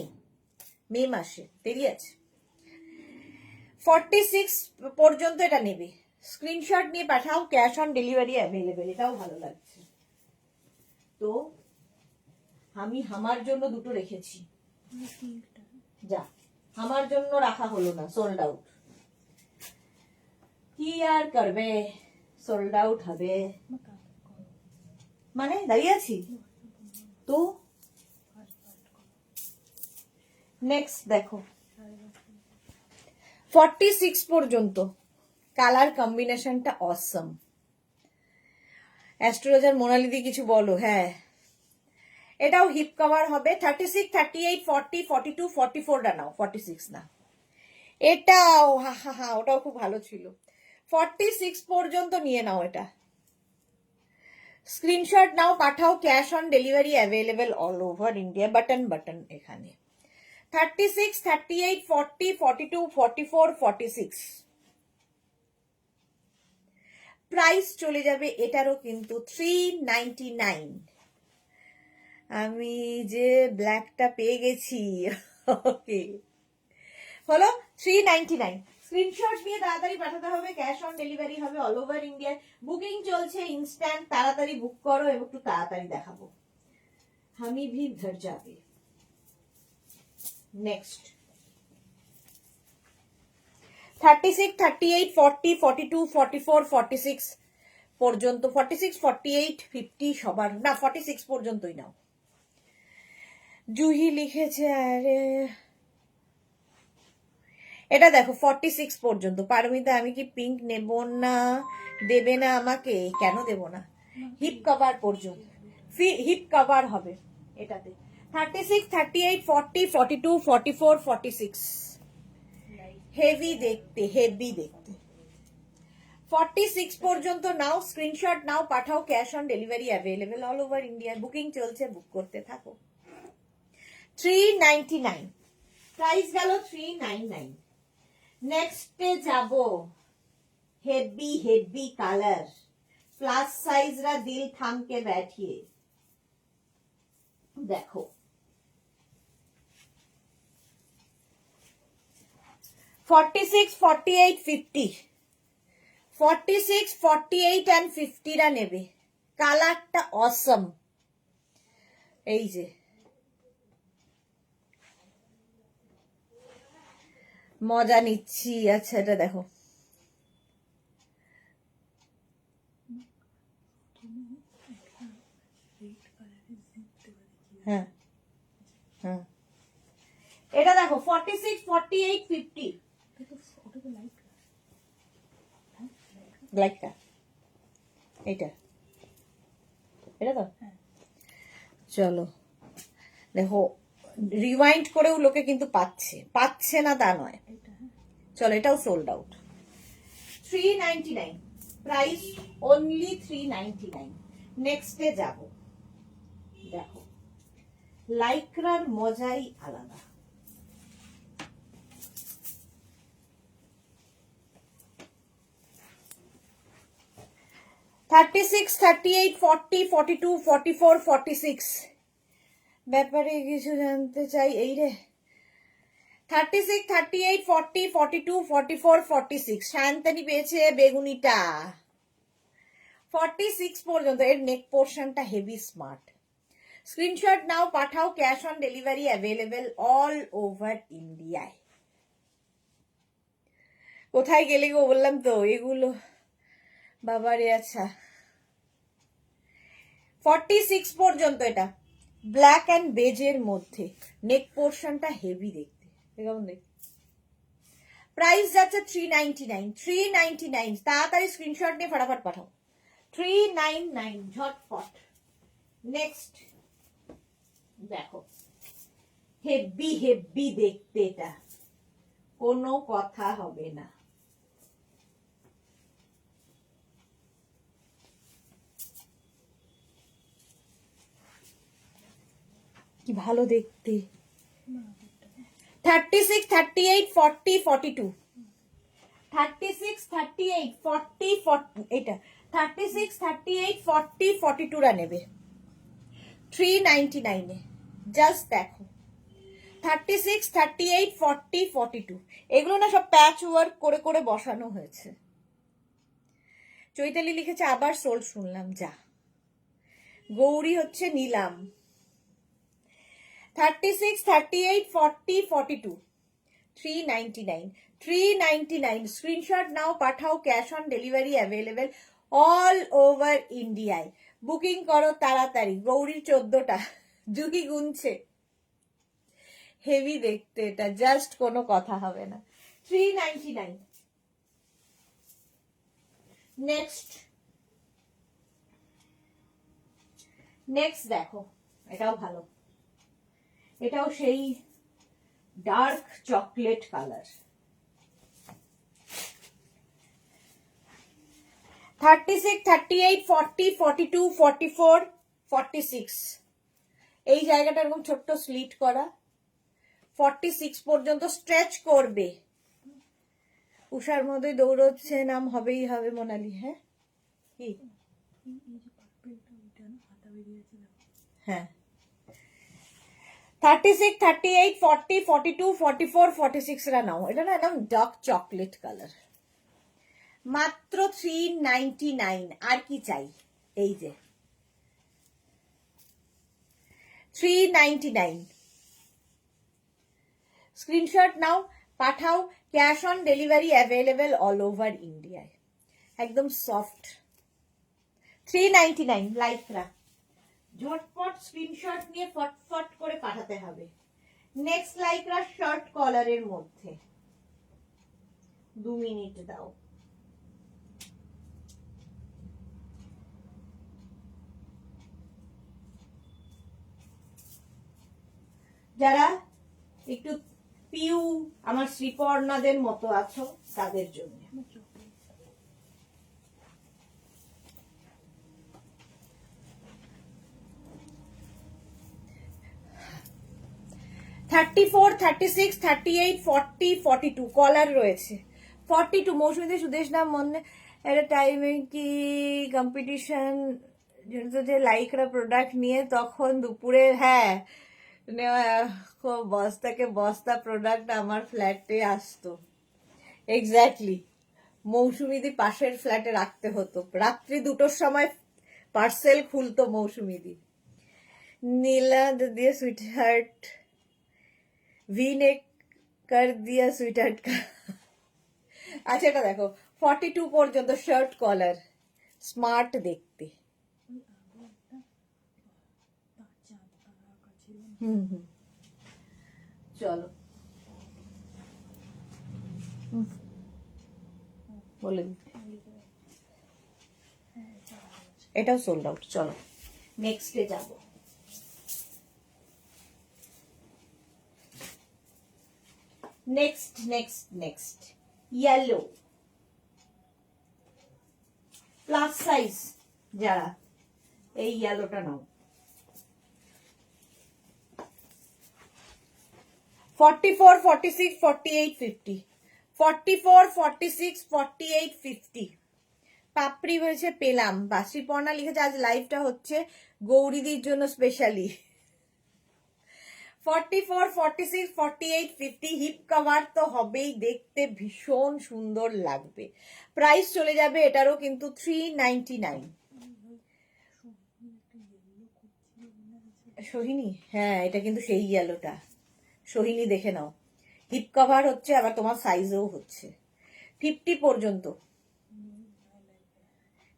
মে মাসে, দেরি আছে। 46 পর্যন্ত এটা নেবে, স্ক্রিনশট নিয়ে পাঠাও, ক্যাশ অন ডেলিভারি অ্যাভেলেবেল। এটাও ভালো লাগছে। তো আমি আমার জন্য দুটো রেখেছি, যা আমার জন্য রাখা হলো না, সোল্ড আউট। কি আর করবে, সোল্ড আউট হবে মানে দাঁড়িয়ে আছি তো। নেক্সট দেখো 46 পর্যন্ত, কালার কম্বিনেশনটা অসম। অ্যাস্ট্রোলজার মোনালিদি কিছু বলো। হ্যাঁ এটাও হিপ কভার হবে। 36, 38, 40, 42, 44 নাও, 46 না। এটাও হা হা হা, ওটাও খুব ভালো ছিল। 46 পর্যন্ত নিয়ে নাও এটা। স্ক্রিনশট নাও, পাঠাও, cash on delivery available all over India. Button button এখানে। 36, 38, 40, 42, 44, 46। প্রাইস চলে যাবে এটারও কিন্তু 399। আমি যে ব্ল্যাকটা পেয়ে গেছি, ওকে হলো 399। স্ক্রিনশট নিয়ে তাড়াতাড়ি পাঠাতে হবে, ক্যাশ অন ডেলিভারি হবে অল ওভার ইন্ডিয়ায়। বুকিং চলছে ইনস্ট্যান্ট, তাড়াতাড়ি বুক করো এবং একটু তাড়াতাড়ি দেখাবো, আমি ভি ধর যাবে। নেক্সট 36, 38, 40, 42, 44, 46 পর্যন্ত। 46, 48, 50 সবার না, 46 পর্যন্তই নাও। জুহি লিখেছে আরে এটা দেখো 46 পর্যন্ত। পারমিতা আমি কি পিঙ্ক নেব না, দেবে না আমাকে? কেন দেব না, হিপ কভার পর্যন্ত, হিপ কভার হবে এটাতে। 36, 38, 40, 42, 44, 46 হেভি দেখতে, হেভি দেখতে। 46 পর্যন্ত নাও, স্ক্রিনশট নাও, পাঠাও, cash on delivery available all over India. Booking চলছে, বুক করতে থাকো। 399 প্রাইস গেল 399। নেক্সটে যাব, heavy heavy colour, plus size रा दिल थाम के बैठिए देखो 46, 48, 50, 46, 48 and 50 রা নেবে। কালারটা অসম। এই যে মজা নিচ্ছি। আচ্ছা এটা দেখো, হ্যাঁ হ্যাঁ এটা দেখো 46, 48, 50 লাইকটা এটা এটা তো চলো দেখো রিওয়াইন্ড করেও লোকে কিন্তু পাচ্ছে না তা নয়। চলো এটাও সোল্ড আউট। 399 price only 399। নেক্সটে যাব। দেখো লাইক্রার মজাই আলাদা। $36, $38, $40, $42, $44, $46 ব্যাপারে কিছু জানতে চাই। এই রে 36, 38, 40, 42, 44, 46 সায়ন্তানি পেয়েছে বেগুনিটা 46 পর্যন্ত। এর নেক পোর্শনটা হেভি স্মার্ট। স্ক্রিনশট নাও, পাঠাও, cash on delivery available all over ইন্ডিয়ায়। কোথায় গেলে গো বললাম তো এগুলো বাবারে। আচ্ছা 46 পর্যন্ত এটা ব্ল্যাক অ্যান্ড বেজের মধ্যে। নেক পোর্শনটা হেভি দেখতে, কেমন দেখতে। প্রাইস যাচ্ছে 399। 399 তাড়াতাড়ি স্ক্রিনশট নিয়ে ফটাফট পাঠাও। 399 ঝটপট। নেক্সট দেখো হেভি হেভি দেখতে, এটা কোনো কথা হবে না। কি ভালো দেখতে। 36, 38, 40, 42 36, 38, 40, 40 এটা 36, 38, 40, 42 রা নেবে 399 এ। জাস্ট দেখো 36, 38, 40, 42 এগুলো না সব প্যাচ ওয়ার্ক করে করে বসানো হয়েছে। চৈতালি লিখেছে আবার সোল্ড শুনলাম, যা। গৌরী হচ্ছে নিলাম। 36, 38, 40, 42 399 399 স্ক্রিনশট নাও, পাঠাও, cash on delivery available all over ইন্ডিয়ায়। বুকিং করো তাড়াতাড়ি। গৌরীর 14টা, জুহি গুনছে। হেভি দেখতে এটা, জাস্ট কোনো কথা হবে না। 399। নেক্সট দেখো এটাও ভালো। এটাও সেই ডার্ক চকলেট কালার। 36, 38, 40, 42, 44, 46 এই জায়গাটা এরকম ছোট্ট স্লিট করা। 46 পর্যন্ত স্ট্রেচ করবে। উষার মধ্যে দৌড়চ্ছে, নাম হবেই হবে মোনালি। হ্যাঁ কি হ্যাঁ 36, 38, 40, 42, 44, 46 রা নাও। এটা না একদম ডার্ক চকলেট কালার। মাত্র 399। আর কি চাই? এই যে 399। স্ক্রিনশট নাও, পাঠাও, cash on delivery available all over ইন্ডিয়ায়। একদম সফট। 399 লাইকরা। ঝটপট স্ক্রিনশট নিয়ে ফটফট করে পাঠাতে হবে। নেক্সট লাইকরা শর্ট কলারের মধ্যে। 2 মিনিট দাও। যারা একটু পিউ আমার শ্রীপর্ণাদের মতো আছো তাদের জন্য। 34, 36, 38, 40, 42 কলার রয়েছে। 42 মৌসুমীতে সুদেশ নাম মনে একটা টাইমে কি কম্পিটিশন যে লাইকরা প্রোডাক্ট নিয়ে তখন দুপুরে হ্যাঁ বস্তাকে বস্তা প্রোডাক্ট আমার ফ্ল্যাটে আসতো। এক্স্যাক্টলি, মৌসুমীদি পাশের ফ্ল্যাটে রাখতে হতো, রাত্রি 2টোর সময় পার্সেল খুলতো মৌসুমীদি। নীলা দিয়ে সুইটহার্ট ভিনেক কর দিয়া সুইটহার্ট কা। আচ্ছা এটা দেখো 42 পর্যন্ত শার্ট কলার, স্মার্ট দেখতে। হুম হুম চলো বলে দিই। এটাও সোল্ড আউট। চলো নেক্সটে যাব। নেক্সট ইয়েলো প্লাস সাইজ যারা, এই ইয়েলোটা নাও। 44, 46, 48, 50, 44, 46, 48, 50। পাপড়ি বলেছে পেলাম। বাসিপর্ণা লিখেছে আজ লাইভটা হচ্ছে গৌরীদির জন্য স্পেশালি। 44, 46, 48, 50 হিপ কভার তো হবেই, দেখতে ভীষণ সুন্দর লাগবে। প্রাইস চলে যাবে এটারও কিন্তু 399। সোহিনী, হ্যাঁ এটা কিন্তু সেই ইয়েলোটা। সোহিনী দেখে নাও, হিপ কভার হচ্ছে আবার তোমার সাইজেও হচ্ছে। 50 পর্যন্ত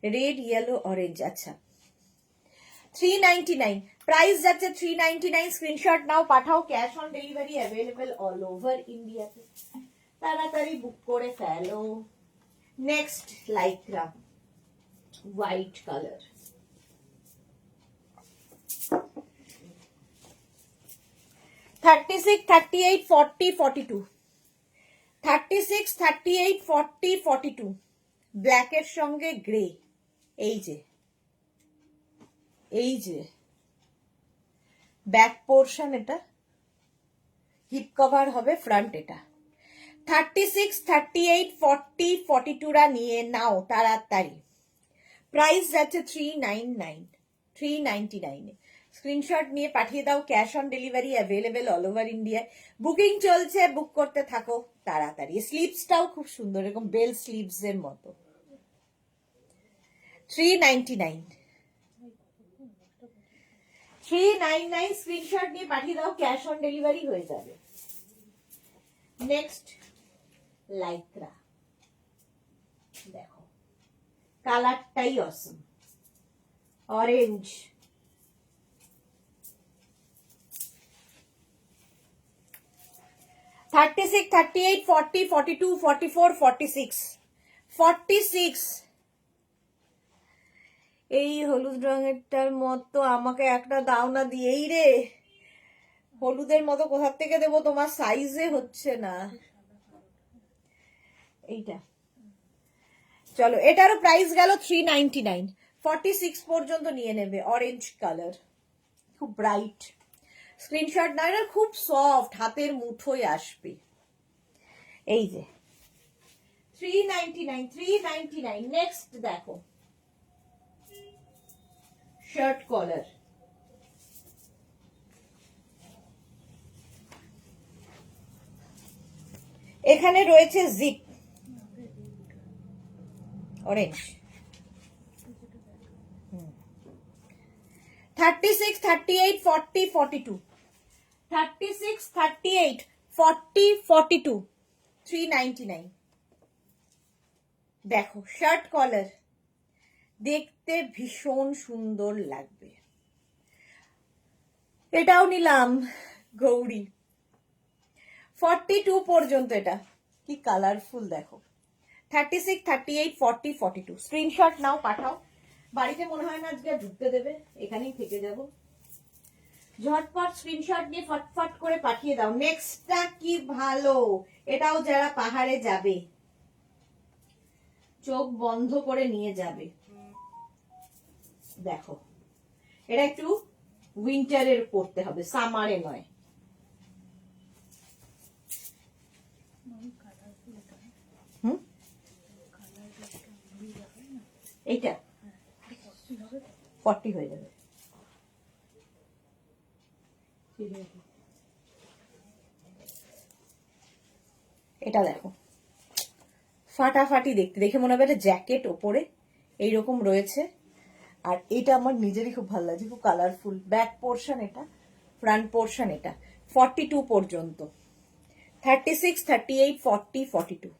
রেড ইয়েলো অরেঞ্জ। আচ্ছা 399 প্রাইস যাচ্ছে 399। স্ক্রিনশট নাও, পাঠাও। Cash on delivery available all over ইন্ডিয়াতে, তাড়াতাড়ি বুক করে ফেলো। Next lycra white colour, $36, $38, $40, $42, $36, $38, $40, $42। ব্ল্যাকের সঙ্গে গ্রে। এই যে ব্যাক পোর্শন, এটা হিপ কভার হবে, ফ্রন্ট এটা। 36, 38, 40, 42রা নিয়ে নাও তাড়াতাড়ি। প্রাইস যাচ্ছে 399। স্ক্রিনশট নিয়ে পাঠিয়ে দাও। Cash on delivery available all over India. Booking চলছে, বুক করতে থাকো তাড়াতাড়ি। স্লিভসটাও খুব সুন্দর, এরকম বেল স্লিভস এর মতো। 399 স্ক্রিনশট নিয়ে পাঠিয়ে দাও, ক্যাশ অন ডেলিভারি হয়ে যাবে। নেক্সট লাইক্রা, দেখো কালারটাই অসম, অরেঞ্জ। $36, $38, $40, $42, $44, $46, $46। এই হলুদ রঙেরটার মতো আমাকে একটা দাও না দিয়েই রে। হলুদের মতো কোথার থেকে দেবো, তোমার সাইজে হচ্ছে না এইটা। চলো এটারও প্রাইস গেল 399। 46 পর্যন্ত নিয়ে নেবে। অরেঞ্জ কালার, খুব ব্রাইট। স্ক্রিনশট না, এটা খুব সফট, হাতের মুঠোয় আসবে। এই যে 399। নেক্সট দেখো শার্ট কলার, এখানে রয়েছে জিপ, অরেঞ্জ। 36, 38, 40, 42, 36, 38, 40, 42, 399। দেখো শার্ট কলার, দেখতে ভীষণ সুন্দর লাগবে। এটাও নিলাম গৌরী। 42 পর্যন্ত, এটা কি কালারফুল দেখো। 36, 38, 40, 42। স্ক্রিনশট নাও, পাঠাও। বাড়িতে মনে হয় না আজকে ঢুকতে দেবে, এখানেই থেকে যাব। ঝটপট স্ক্রিনশট নিয়ে ফটফট করে পাঠিয়ে দাও। নেক্সটটা কি ভালো, এটাও যারা পাহাড়ে যাবে চোখ বন্ধ করে নিয়ে যাবে। দেখো এটা একটু উইন্টারের পড়তে হবে, সামারে নয়। হুম এইটা এটা 40 হবে 40 হয়ে যাবে। ঠিক আছে এটা দেখো ফাটাফাটি দেখতে, দেখে মনে হবে একটা জ্যাকেট ওপরে এইরকম রয়েছে। আর এটা আমার নিজেরই খুব ভালো লাগছে, খুব কালারফুল। ব্যাক পোর্শন এটা, ফ্রন্ট পোর্শন এটা। 42 পর্যন্ত, 36, 38, 40, 42,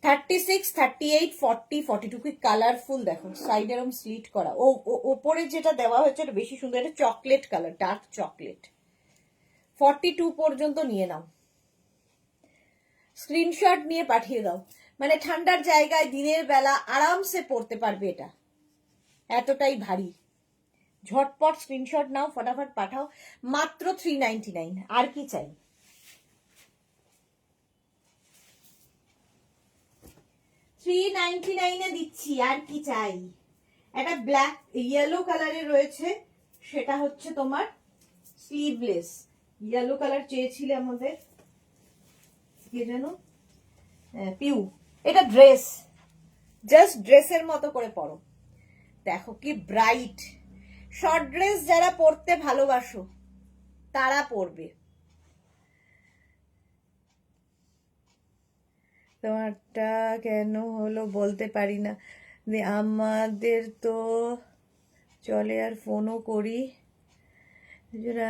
36, 38, 40, 42 কি কালারফুল দেখো। সাইডে এরকম স্লিট করা। ওপরে যেটা দেওয়া হয়েছে এটা বেশি সুন্দর, এটা চকলেট কালার, ডার্ক চকলেট। 42 পর্যন্ত নিয়ে নাও, স্ক্রিনশট নিয়ে পাঠিয়ে দাও। মানে ঠান্ডার জায়গায় দিনের বেলা আরামসে পড়তে পারবে, এটা এতটাই ভারী। ঝটপট স্ক্রিনশট নাও, ফটাফট পাঠাও। মাত্র 399। আর কি চাই? $399 দিচ্ছি, আর কি চাই? একটা ব্ল্যাক ইয়েলো কালারের রয়েছে, সেটা হচ্ছে তোমার স্লিভলেস। ইয়েলো কালার চেয়েছিলে আমাদের, কি যেন, পিউ। এটা ড্রেস, জাস্ট ড্রেসের মতো করে পরো। দেখো কি ব্রাইট। শর্ট ড্রেস যারা পরতে ভালোবাসো তারা পরবে। তোমারটা কেন হলো বলতে পারি না, আমাদের তো চলে আর ফোনও করি,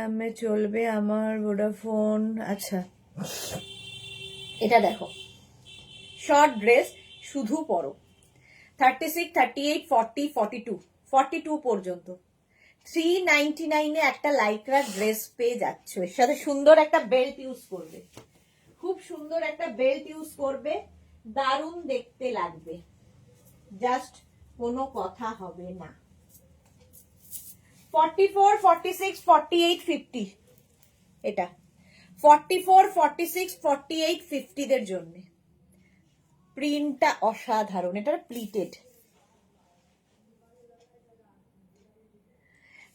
আমি চলবে আমার ভোডাফোন। আচ্ছা, এটা দেখো শর্ট ড্রেস, শুধু পরো। 36, 38, 40, 42, 42 পর্যন্ত 399 একটা লাইক্রা ড্রেস পেয়ে যাচ্ছ। এর সাথে সুন্দর একটা বেল্ট ইউজ করবে, খুব সুন্দর একটা বেল্ট ইউজ করবে, দারুণ দেখতে লাগবে, জাস্ট কোনো কথা হবে না। 44, 46, 48, 50 এটা 44, 46, 48, 50 দের জন্য। প্রিন্টটা অসাধারণ, এটা প্লিটেড।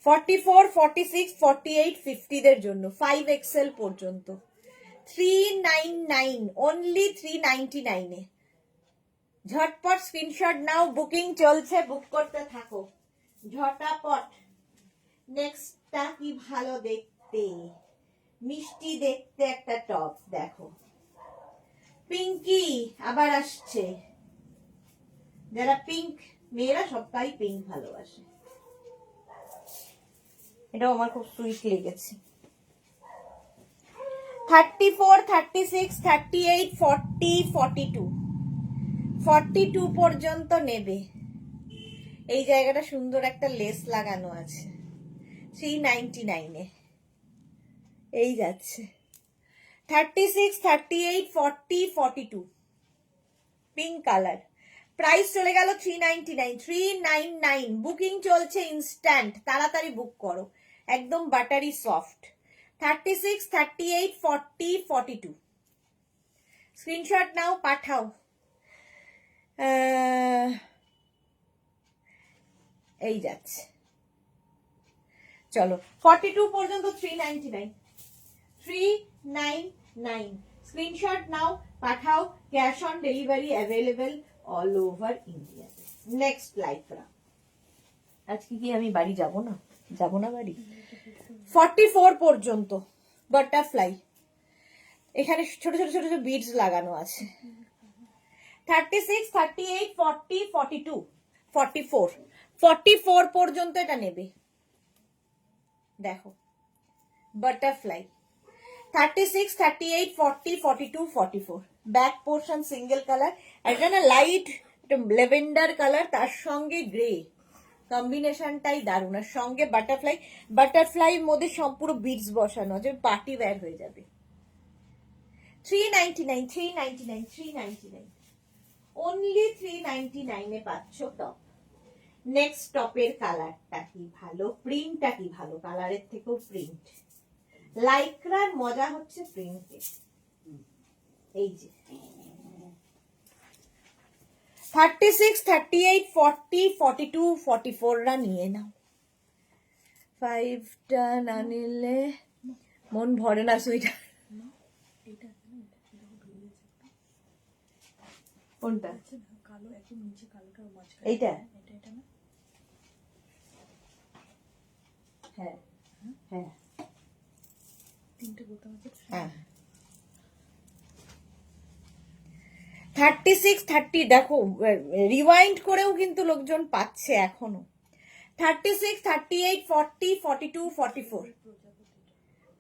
44, 46, 48, 50 দের জন্য 5XL পর্যন্ত 399, অনলি 399 এ। ঝটপট স্ক্রিনশট নাও, বুকিং চলছে, বুক করতে থাকো ঝটাপট। নেক্সটটা কি ভালো দেখতে, মিষ্টি দেখতে একটা টপ দেখো, পিঙ্কি আবার আসছে। যারা পিঙ্ক মেয়েরা সবাই পিঙ্ক ভালোবাসে, এটাও আমার খুব সুইট লেগেছে। 34, 36, 38, 40, 42, 42 পর্যন্ত নেবে। এই জায়গাটা সুন্দর একটা লেস লাগানো আছে, 399 এ এই যাচ্ছে। 36, 38, 40, 42 পিঙ্ক কালার। প্রাইস চলে গেল 399, 399। বুকিং চলছে ইনস্ট্যান্ট, তাড়াতাড়ি বুক করো, একদম বাটারি সফট। 36, 38, 40, 42 স্ক্রিনশট নাও, পাঠাও। এই যাচ্ছে, চলো 42 পর্যন্ত 399, 399 স্ক্রিনশট নাও, পাঠাও। Cash on delivery available all over India. Next Lycra. আজকে কি আমি বাড়ি যাব না বাড়ি। 44 পর্যন্ত বাটারফ্লাই, এখানে ছোট ছোট ছোট ছোট বিডস লাগানো আছে। 36, 38, 40, 42, 44, 44 পর্যন্ত এটা নেবে। দেখো butterfly. 36, 38, 40, 42, 44 back portion single colour. এটা না লাইট লেভেন্ডার কালার, তার সঙ্গে গ্রে কম্বিনেশনটাই দারুণ। আর সঙ্গে বাটারফ্লাই, বাটারফ্লাইয়ের মধ্যে সম্পূর্ণ বিডস বসানো আছে, পার্টি ওয়্যার হয়ে যাবে। 399, 399, 399 অনলি 399 এ পাচ্ছ টপ। নেক্সট টপের কালারটা কি ভালো, প্রিন্টটা কি ভালো, কালারের থেকেও প্রিন্ট। লাইক্রার মজা হচ্ছে প্রিন্টে। এই যে 36, 38, 40, 42, 44 রা নিয়ে নাও। 5টা না নিলে মন ভরে না সুইটার। কোনটা? কালো একদম নিচে কালোটা মাঝখানে। এইটা? এটা এটা না? হ্যাঁ হ্যাঁ তিনটে বোতাম আছে। হ্যাঁ 36 30 দেখো রিওয়াইন্ড করেও কিন্তু লোকজন পাচ্ছে এখনো। 36 38 40 42 44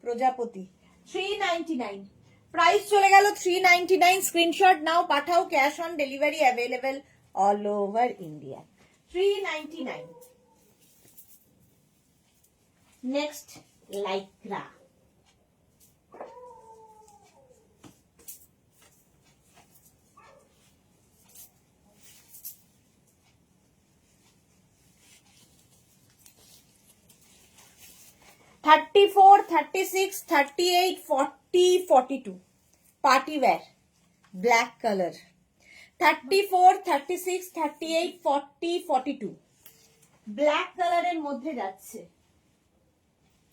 প্রজাপতি 399 প্রাইস চলে গেল 399। স্ক্রিনশট নাও, পাঠাও, cash on delivery available all over India. 399। Next Lycra. Thirty four 36 38 40 42 party wear black colour. 34 36 38 40 42 black কালারের মধ্যে যাচ্ছে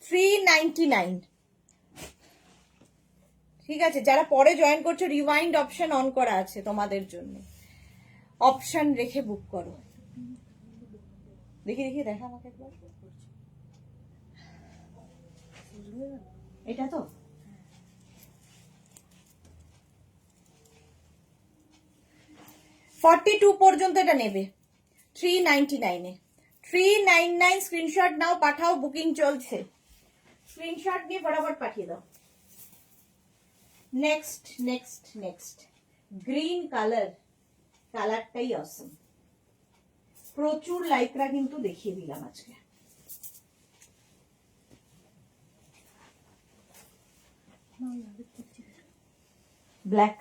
399। ঠিক আছে, যারা পরে জয়েন করছো রিওয়াইন্ড অপশন অন করা আছে তোমাদের জন্য, অপশন রেখে বুক করো। দেখি দেখি দেখা আমাকে একবার। এটা তো 42 পর্যন্ত এটা নেবে 399 এ। 399 স্ক্রিনশট নাও, পাঠাও, বুকিং চলছে। স্ক্রিনশট নিয়ে ফটাফট পাঠিয়ে দাও। Next next next green colour. কালারটাই অসম। প্রচুর লাইকরা কিন্তু দেখিয়ে দিলাম আজকে। ব্ল্যাক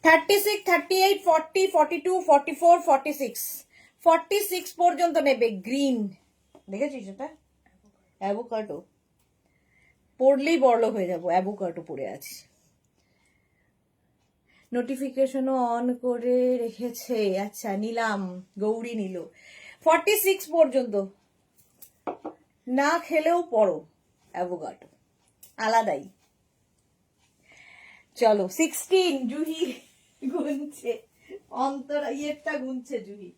36 38 40 42 44 46 46 পর্যন্ত নেবে গ্রিন। দেখেছিস এটা? অ্যাভোকাডো পড়লেই বড়লোক হয়ে যাবো, অ্যাভোকাডো পড়ে আছি। নোটিফিকেশনও অন করে রেখেছে। আচ্ছা নিলাম, গৌরী নিল। 46 পর্যন্ত না খেলেও পড়ো অ্যাভোকাডো আলাদাই। চলো 16 জুহি গুনছে, অন্তরা ইয়েরটা গুনছে জুহি।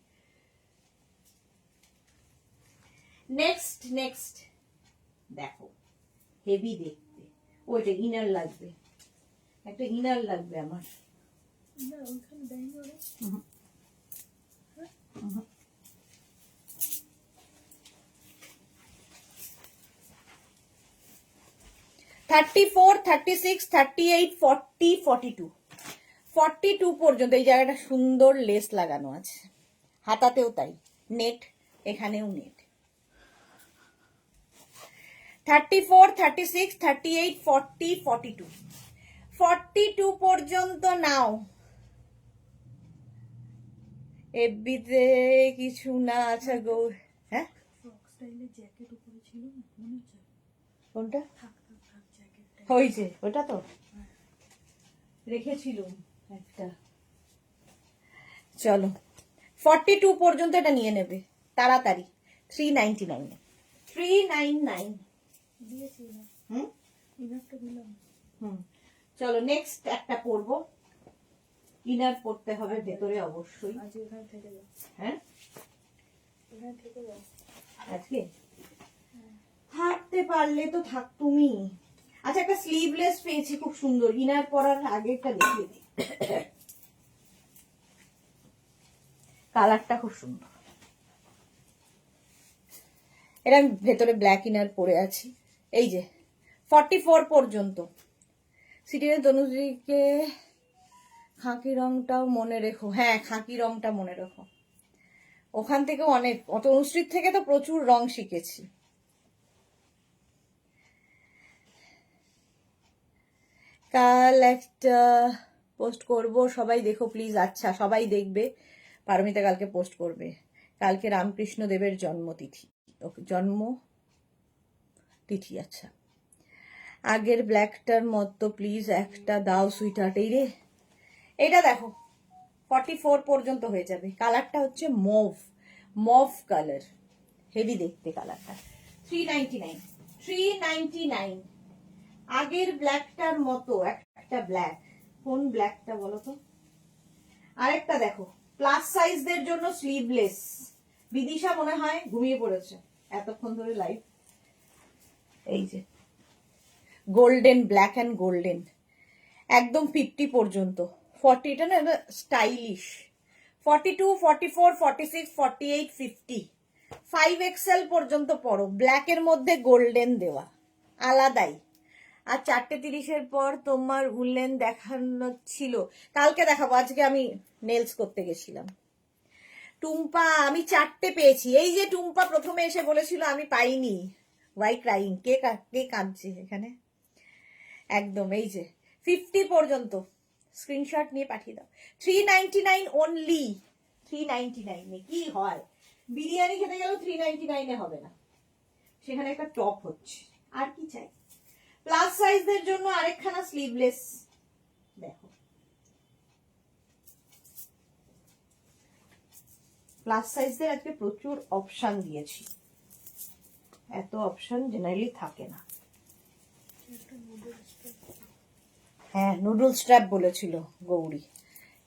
নেক্সট নেক্সট দেখো হেভি দেখতে। ওইটা ইনার লাগবে, একটা ইনার লাগবে আমার। না ওখানে দেয়নি ওরা। 34 36 38 40 42 42 পর্যন্ত এই জায়গাটা সুন্দর লেস লাগানো আছে, হাতাতেও তাই, নেট, এখানেও নেট। 34 36 38 40 42 42 পর্যন্ত নাও। এফবিতে কিছু না আছে গো। হ্যাঁ ফ্রক স্টাইলের জ্যাকেট উপরে ছিল না, মনে হচ্ছে? কোনটা? থাক থাক থাক জ্যাকেটটা। হয়েছে ওটা তো রেখেছিল একটা। চলো 42 পর্যন্ত এটা নিয়ে নেবে তাড়াতাড়ি। 399 399 দিয়েছি না, হুম ইনারটা দিলাম। হুম চলো নেক্সট একটা পরবো। ইনার পরতে হবে ভেতরে অবশ্যই। আজ এখানে থেকে যাও, হ্যাঁ এখানে থেকে যাও। আজকে থাকতে পারলে তো থাক তুমি। আচ্ছা একটা স্লিভলেস পেয়েছি খুব সুন্দর, ইনার পরার আগে একটা দেখিয়ে দিই। কালারটা খুব সুন্দর। এটা আমি ভেতরে ব্ল্যাক ইনার পরে আছি। এই যে 44 পর্যন্ত। সিটির তনুশ্রীকে খাকি রংটাও মনে রেখো। হ্যাঁ খাকি রংটা মনে রেখো। ওখান থেকে অনেক, তনুশ্রীর থেকে তো প্রচুর রং শিখেছি। কাল একটা পোস্ট করব, সবাই দেখো প্লিজ। আচ্ছা সবাই দেখবে, পারমিতা কালকে পোস্ট করবে। কালকে রামকৃষ্ণ দেবের জন্মতিথি, জন্ম তিথি। আচ্ছা আগের ব্ল্যাকটার মতো প্লিজ একটা দাও সুইটহার্ট। এই রে এটা দেখো 44 পর্যন্ত হয়ে যাবে। কালারটা হচ্ছে মভ, মভ কালার, হেভি দেখতে কালারটা। 399 399। আগের ব্ল্যাকটার মতো একটা ব্ল্যাক। কোন ব্ল্যাকটা বলো তো? আরেকটা দেখো, প্লাস সাইজদের জন্য স্লিভলেস। বিদিশা মনে হয় ঘুমিয়ে পড়েছে এতক্ষণ ধরে লাইভ। এই যে গোল্ডেন, ব্ল্যাক অ্যান্ড গোল্ডেন, একদম 50 পর্যন্ত। 40, এটা না স্টাইলিশ। 42, 44, 46, 48, 50, 5XL পর্যন্ত পড়ো। ব্ল্যাকের মধ্যে গোল্ডেন দেওয়া আলাদাই। আর 4:30-এর পর তোমার উলেন দেখানো ছিল, কালকে দেখাবো। আজকে আমি নেলস করতে গেছিলাম। টুম্পা, আমি 4টে পেয়েছি। এই যে টুম্পা প্রথমে এসে বলেছিল আমি পাইনি, ওয়াই ক্রাইং। কে কাঁদছে এখানে? একদম এই যে 50 পর্যন্ত। স্ক্রিনশট নিয়ে পাঠিয়ে দাও। 399 অনলি। 399 কি হয়? বিরিয়ানি খেতে গেলেও 399 হবে না, সেখানে একটা টপ হচ্ছে। আর কি চাই? প্লাস সাইজদের জন্য আরেকখানা স্লিভলেস দেখো। প্লাস সাইজদের আজকে প্রচুর অপশন দিয়েছি, এত অপশন জেনারেলি থাকে না। হ্যাঁ, নুডল স্ট্র্যাপ বলেছিল গৌরী।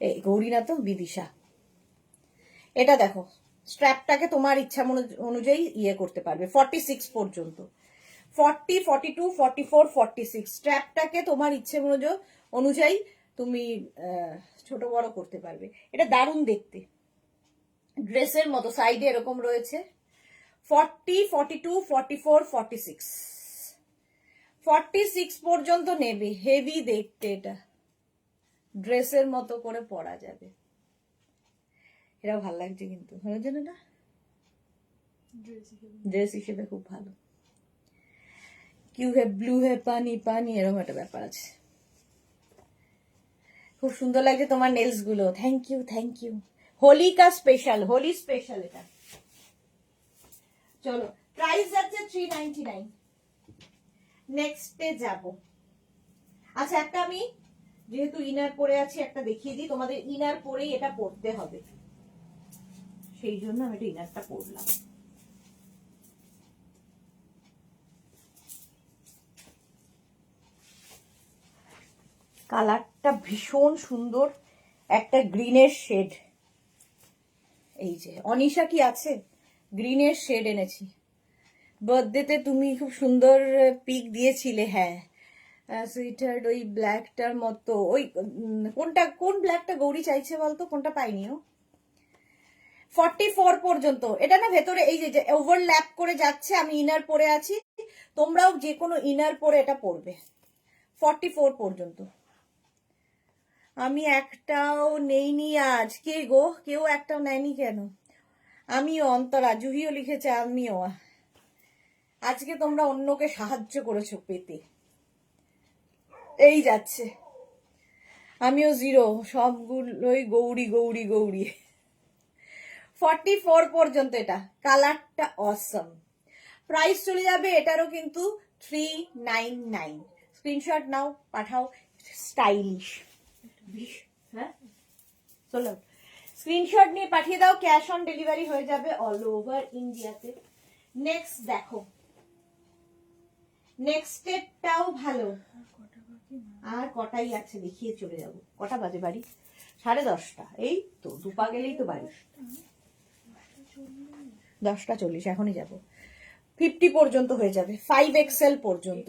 এই গৌরী না তো, বিদিশা। এটা দেখো, স্ট্র্যাপটাকে তোমার ইচ্ছা অনুযায়ী ইয়ে করতে পারবে। 46 পর্যন্ত। 40, 42, 44, 46 স্ট্র্যাপটাকে তোমার ইচ্ছে অনুযায়ী তুমি ছোট বড় করতে পারবে। এটা দারুণ দেখতে, ড্রেসের মতো সাইডে এরকম রয়েছে। 40, 42, 44, 46, 46 পর্যন্ত নেবে। হেভি দেখতে, এটা ড্রেসের মতো করে পরা যাবে। এটা ভালো লাগছে কিন্তু, হয়েছে না? ড্রেস হিসেবে খুব ভালো। কিউ হে ব্লু হে পানি পানি, এরকম একটা ব্যাপার আছে। খুব সুন্দর লাগছে তোমার নেলস গুলো। Thank you, thank you. Holi কা স্পেশাল, হোলি স্পেশাল এটা। চলো, প্রাইস যাচ্ছে 399। নেক্সটে যাব। আচ্ছা, একটা আমি যেহেতু ইনার পরে আছি একটা দেখিয়ে দিই তোমাদের। ইনার পরেই এটা পরতে হবে, সেই জন্য আমি এটা ইনারটা পরলাম। কালারটা ভীষণ সুন্দর, একটা গ্রিনের শেড। এই যে অনিশা কি আছে, গ্রিনের শেড এনেছি। বার্থডেতে তুমি খুব সুন্দর পিক দিয়েছিলে। হ্যাঁ, সুইটার ওই ব্ল্যাকটার মতো। ওই কোন ব্ল্যাকটা গৌরী চাইছে বলতো? কোনটা পাইনি ও। 44 পর্যন্ত। এটা না ভেতরে এই যে ওভারল্যাপ করে যাচ্ছে। আমি ইনার পরে আছি, তোমরাও যে কোনো ইনার পরে এটা পরবে। 44 পর্যন্ত। আমি একটাও নেইনি আজ। কে গো, কেউ একটাও নেয়নি কেন? আমিও, অন্তরা, জুহিও লিখেছে আমিও। আজকে তোমরা অন্যকে সাহায্য করেছো পেতে। এই যাচ্ছে, আমিও 0, সবগুলোই গৌরী গৌরী গৌরী। 44 পর্যন্ত। এটা কালারটা অসম। প্রাইস চলে যাবে এটারও কিন্তু 399। স্ক্রিনশট নাও, পাঠাও। স্টাইলিশ। হ্যাঁ, চলো স্ক্রিনশট নিয়ে পাঠিয়ে দাও। ক্যাশ অন ডেলিভারি হয়ে যাবে অল ওভার ইন্ডিয়াতে। নেক্সট দেখো, নেক্সট এটাও ভালো। আর কটাই আছে, দেখিয়ে চলে যাব। কটা বাজে বাড়ি? 10:30। এই তো দুপা গেলেই তো বাড়ি। 10:40, এখনই যাব। 50 পর্যন্ত হয়ে যাবে, 5XL পর্যন্ত।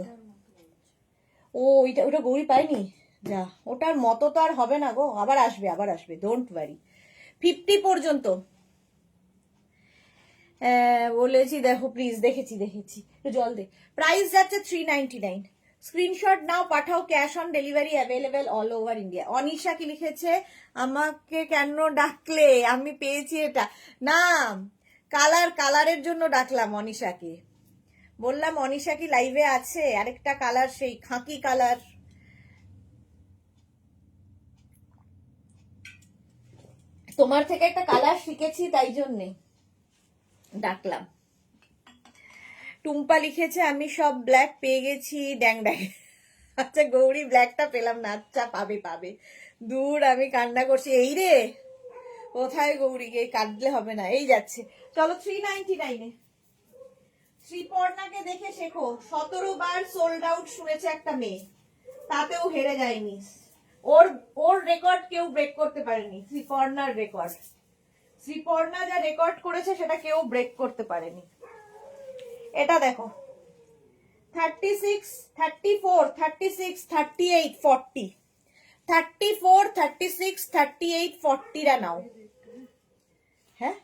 ও ওটা গৌরী পাইনি। যা, ওটার মতো তো আর হবে না গো, আবার আসবে, ডোন্ট ওয়ারি। 50 পর্যন্ত বলেছি দেখো প্লিজ। দেখেছি, একটু জল দে। প্রাইস যাচ্ছে 399। স্ক্রিনশট নাও, পাঠাও। Cash on delivery available all over India. Anisha কি লিখেছে, আমাকে কেন ডাকলে? আমি পেয়েছি এটা না, কালারের জন্য ডাকলাম অনিশাকে। বললাম অনিশা কি লাইভে আছে? আরেকটা কালার, সেই খাকি কালার। তোমার থেকে একটা কালার শিখেছি, তাই জন্যে ডাকলাম। টুম্পা লিখেছে আমি সব ব্ল্যাক পেয়ে গেছি, ড্যাং ড্যাং। আচ্ছা গৌরী, ব্ল্যাকটা পেলাম না। আচ্ছা, পাবে। দূর, আমি কান্না করছি। এই রে, কোথায় গৌরী? কাঁদলে হবে না। এই যাচ্ছে। চলো 399-এ। শ্রীপর্ণাকে দেখে শেখো। 17 বার সোল্ড আউট শুনেছে একটা মেয়ে, তাতেও হেরে যায়নি। ওর ওর রেকর্ড কেউ ব্রেক করতে পারেনি, শ্রীপর্ণার রেকর্ড। শ্রীপর্ণা যা রেকর্ড করেছে সেটা কেউ ব্রেক করতে পারেনি। এটা দেখো 36, 34, 36, 38, 40, 34, 36, 38, 40 রা নাও। হ্যাঁ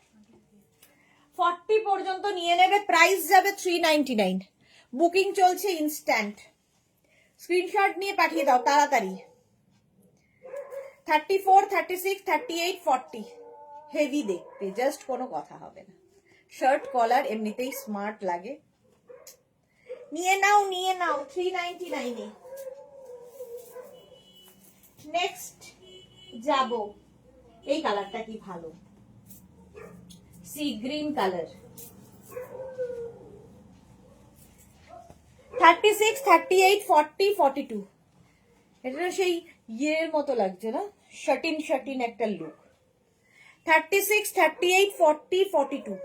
40 পর্যন্ত নিয়ে নেবে, প্রাইস যাবে 399। বুকিং চলছে ইনস্ট্যান্ট, স্ক্রিনশট নিয়ে পাঠিয়ে দাও তাড়াতাড়ি। 34, 36, 38, 40 হেভি দেখতে, জাস্ট কোনো কথা হবে না। শার্ট কলার এমনিতেই স্মার্ট লাগে। নিয়ে নাও 399 এ। নেক্সট যাব, এই কালারটা কি ভালো, সি গ্রিন কালার। 36, 38, 40, 42 এটা সেই ইয়ের মতো লাগছে না, শাটিন একটা লুক। 36, 38, 40, 42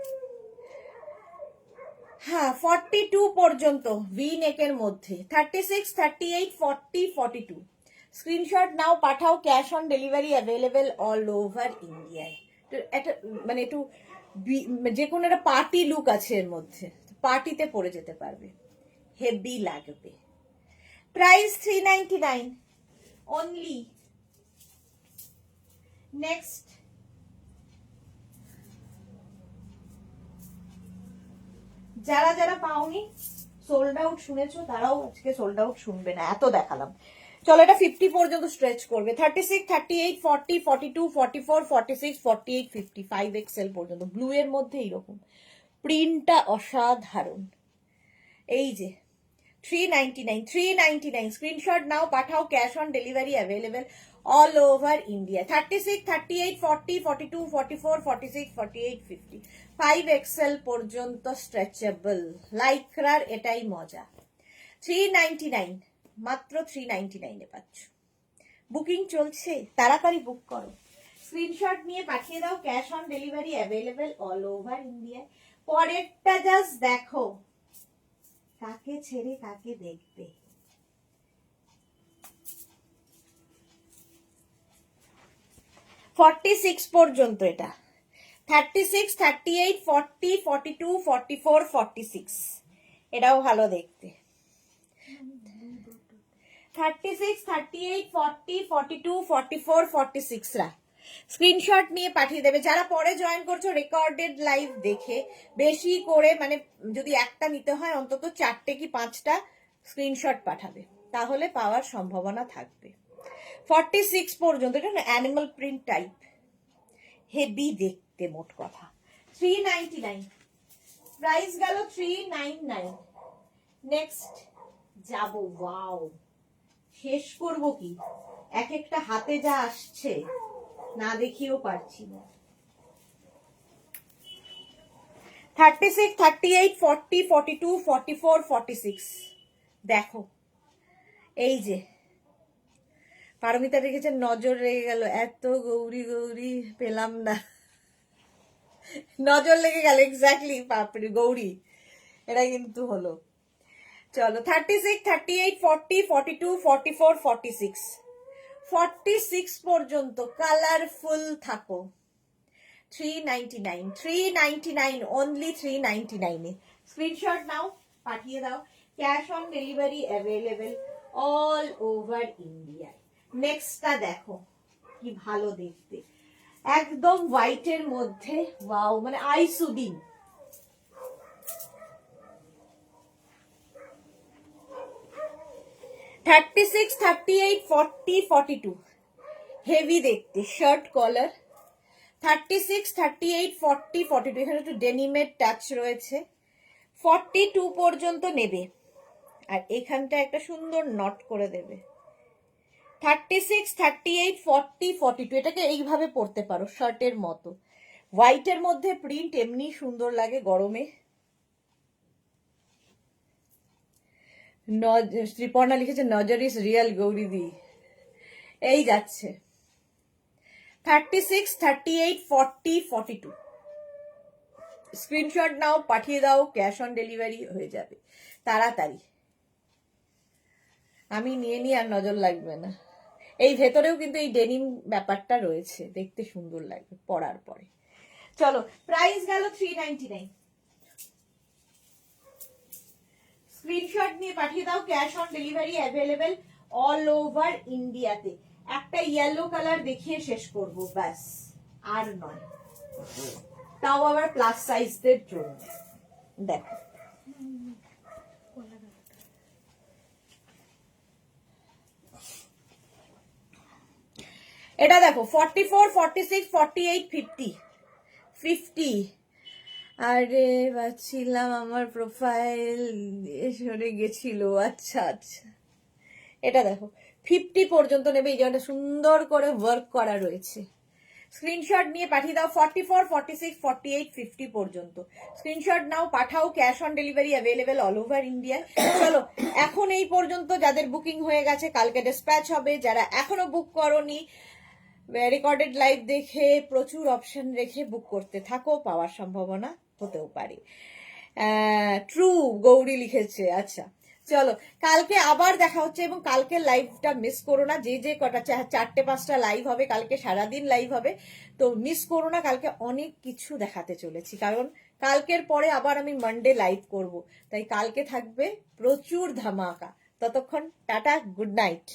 হ্যাঁ 42 পর্যন্ত ভি নেকের মধ্যে। 36, 38, 40, 42 স্ক্রিনশট নাও, পাঠাও। Cash on delivery available all over ইন্ডিয়ায়। একটা মানে একটু যে কোনো একটা পার্টি লুক আছে এর মধ্যে, পার্টিতে পরে যেতে পারবে, হেভি লাগবে। Price 399 only. নেক্সট যারা যারা পাওনি, সোল্ড আউট শুনেছো, তারাও আজকে সোল্ড আউট শুনবে না, এত দেখালাম। চলো এটা 50 পর্যন্ত স্ট্রেচ করবে। 36, 38, 40, 42, 44, 46, 48, 55 এক্সেল পর্যন্ত। ব্লু এর মধ্যে এইরকম প্রিন্টটা অসাধারণ। এই যে 399 স্ক্রিনশট নাও, পাঠাও। Cash on delivery available all over India. 36, 38, 40, 42, 44, 46, 48, 50 5 XL পর্যন্ত স্ট্রেচেবল। লাইক্রার এটাই মজা। 399 মাত্র 399 এ পাচ্ছ। বুকিং চলছে, তাড়াতাড়ি বুক করো, স্ক্রিনশট নিয়ে পাঠিয়ে দাও। Cash on delivery available all over India. পরেরটা জাস্ট দেখো, কাকে ছেড়ে কাকে দেখবে। 46 পর্যন্ত এটা। 36, 38, 40, 42, 44, 46 এটাও ভালো দেখতে। 36, 38, 40, 42, 44, 46 রা স্ক্রিনশট নিয়ে পাঠিয়ে দেবে। যারা পরে জয়েন করছো রেকর্ডেড লাইভ দেখে বেশি করে, মানে যদি একটা নিতে হয় অন্তত 4টে কি 5টা স্ক্রিনশট পাঠাবে, তাহলে পাওয়ার সম্ভাবনা থাকবে। 46 পর্যন্ত, এটা না অ্যানিমাল প্রিন্ট টাইপ, হেভি দেখতে। মোট কথা 399 প্রাইস গেল 399। নেক্সট যাব, ওয়াও শেষ করব কি, এক একটা হাতে যা আসছে না দেখিয়েও পারছি না। 36, 38, 40, 42, 44, 46 দেখো। এই যে পারমিতা রেখেছে, নজর লেগে গেল, এত গৌরী গৌরী পেলাম না, নজর লেগে গেল। এক্স্যাক্টলি পাপড়ি গৌরী, এটা কিন্তু হলো। চলো 36, 38, 40, 42, 44, 46 46 পর্যন্ত কালারফুল থাকো। 399 399 অনলি 399 এ স্ক্রিনশট নাও, পাঠিয়ে দাও। Cash on delivery available all over India. নেক্সটটা দেখো কি ভালো দেখতে, একদম হোয়াইটের মধ্যে, ওয়াও মানে I soothing. Thirty six, 38, 40, 42 heavy দেখতে, শার্ট কলার। 36, 38, 40, 42 এখানে একটু ডেনিমের টাচ রয়েছে। 42 পর্যন্ত নেবে, আর এখানটা একটা সুন্দর নট করে দেবে। 36, 38, 40, 42 এটাকে এইভাবে পরতে পারো শার্টের মতো। হোয়াইটের মধ্যে প্রিন্ট এমনি সুন্দর লাগে গরমে। শ্রীপর্ণা লিখেছে নজর ইস রিয়েল গৌরীদি, এই যাচ্ছে। 36, 38, 40, 42 স্ক্রিনশট নাও, পাঠিয়ে দাও। ক্যাশ অন ডেলিভারি হয়ে যাবে তাড়াতাড়ি। আমি নিয়ে নিই, আর নজর লাগবে না। এই ভেতরেও কিন্তু এই ডেনিম ব্যাপারটা রয়েছে, দেখতে সুন্দর লাগবে পরার পরে। চলো, প্রাইস গেল 399। স্ক্রিনশট নিয়ে পাঠিয়ে দাও, cash on delivery available all over ইন্ডিয়াতে। একটা ইয়েলো কালার দেখিয়ে শেষ করব, ব্যাস আর নয়, তাও আবার প্লাস সাইজদের জন্য। দেখো এটা দেখো 44, 46, 48, 50, 50। আরে ভাবছিলাম আমার প্রোফাইল সরে গেছিল, আচ্ছা আচ্ছা। এটা দেখো 50 পর্যন্ত নেবে, এই জায়গাটা সুন্দর করে ওয়ার্ক করা রয়েছে। স্ক্রিনশট নিয়ে পাঠিয়ে দাও 44, 46, 48, 50 পর্যন্ত। স্ক্রিনশট নাও, পাঠাও, cash on delivery available all over India. চলো, এখন এই পর্যন্ত যাদের বুকিং হয়ে গেছে কালকে ডিসপ্যাচ হবে। যারা এখনো বুক করোনি, রেকর্ডেড লাইভ দেখে প্রচুর অপশন রেখে বুক করতে থাকো, পাওয়ার সম্ভাবনা হতেও পারে। ট্রু গৌরী লিখেছে, আচ্ছা। চলো, কালকে আবার দেখা হচ্ছে, এবং কালকে লাইভটা মিস করো না। যে যে কটা 4-5টা লাইভ হবে কালকে, সারাদিন লাইভ হবে, তো মিস করো না। কালকে অনেক কিছু দেখাতে চলেছি, কারণ কালকের পরে আবার আমি মানডে লাইভ করব, তাই কালকে থাকবে প্রচুর ধামাকা। ততক্ষণ টাটা, গুড নাইট।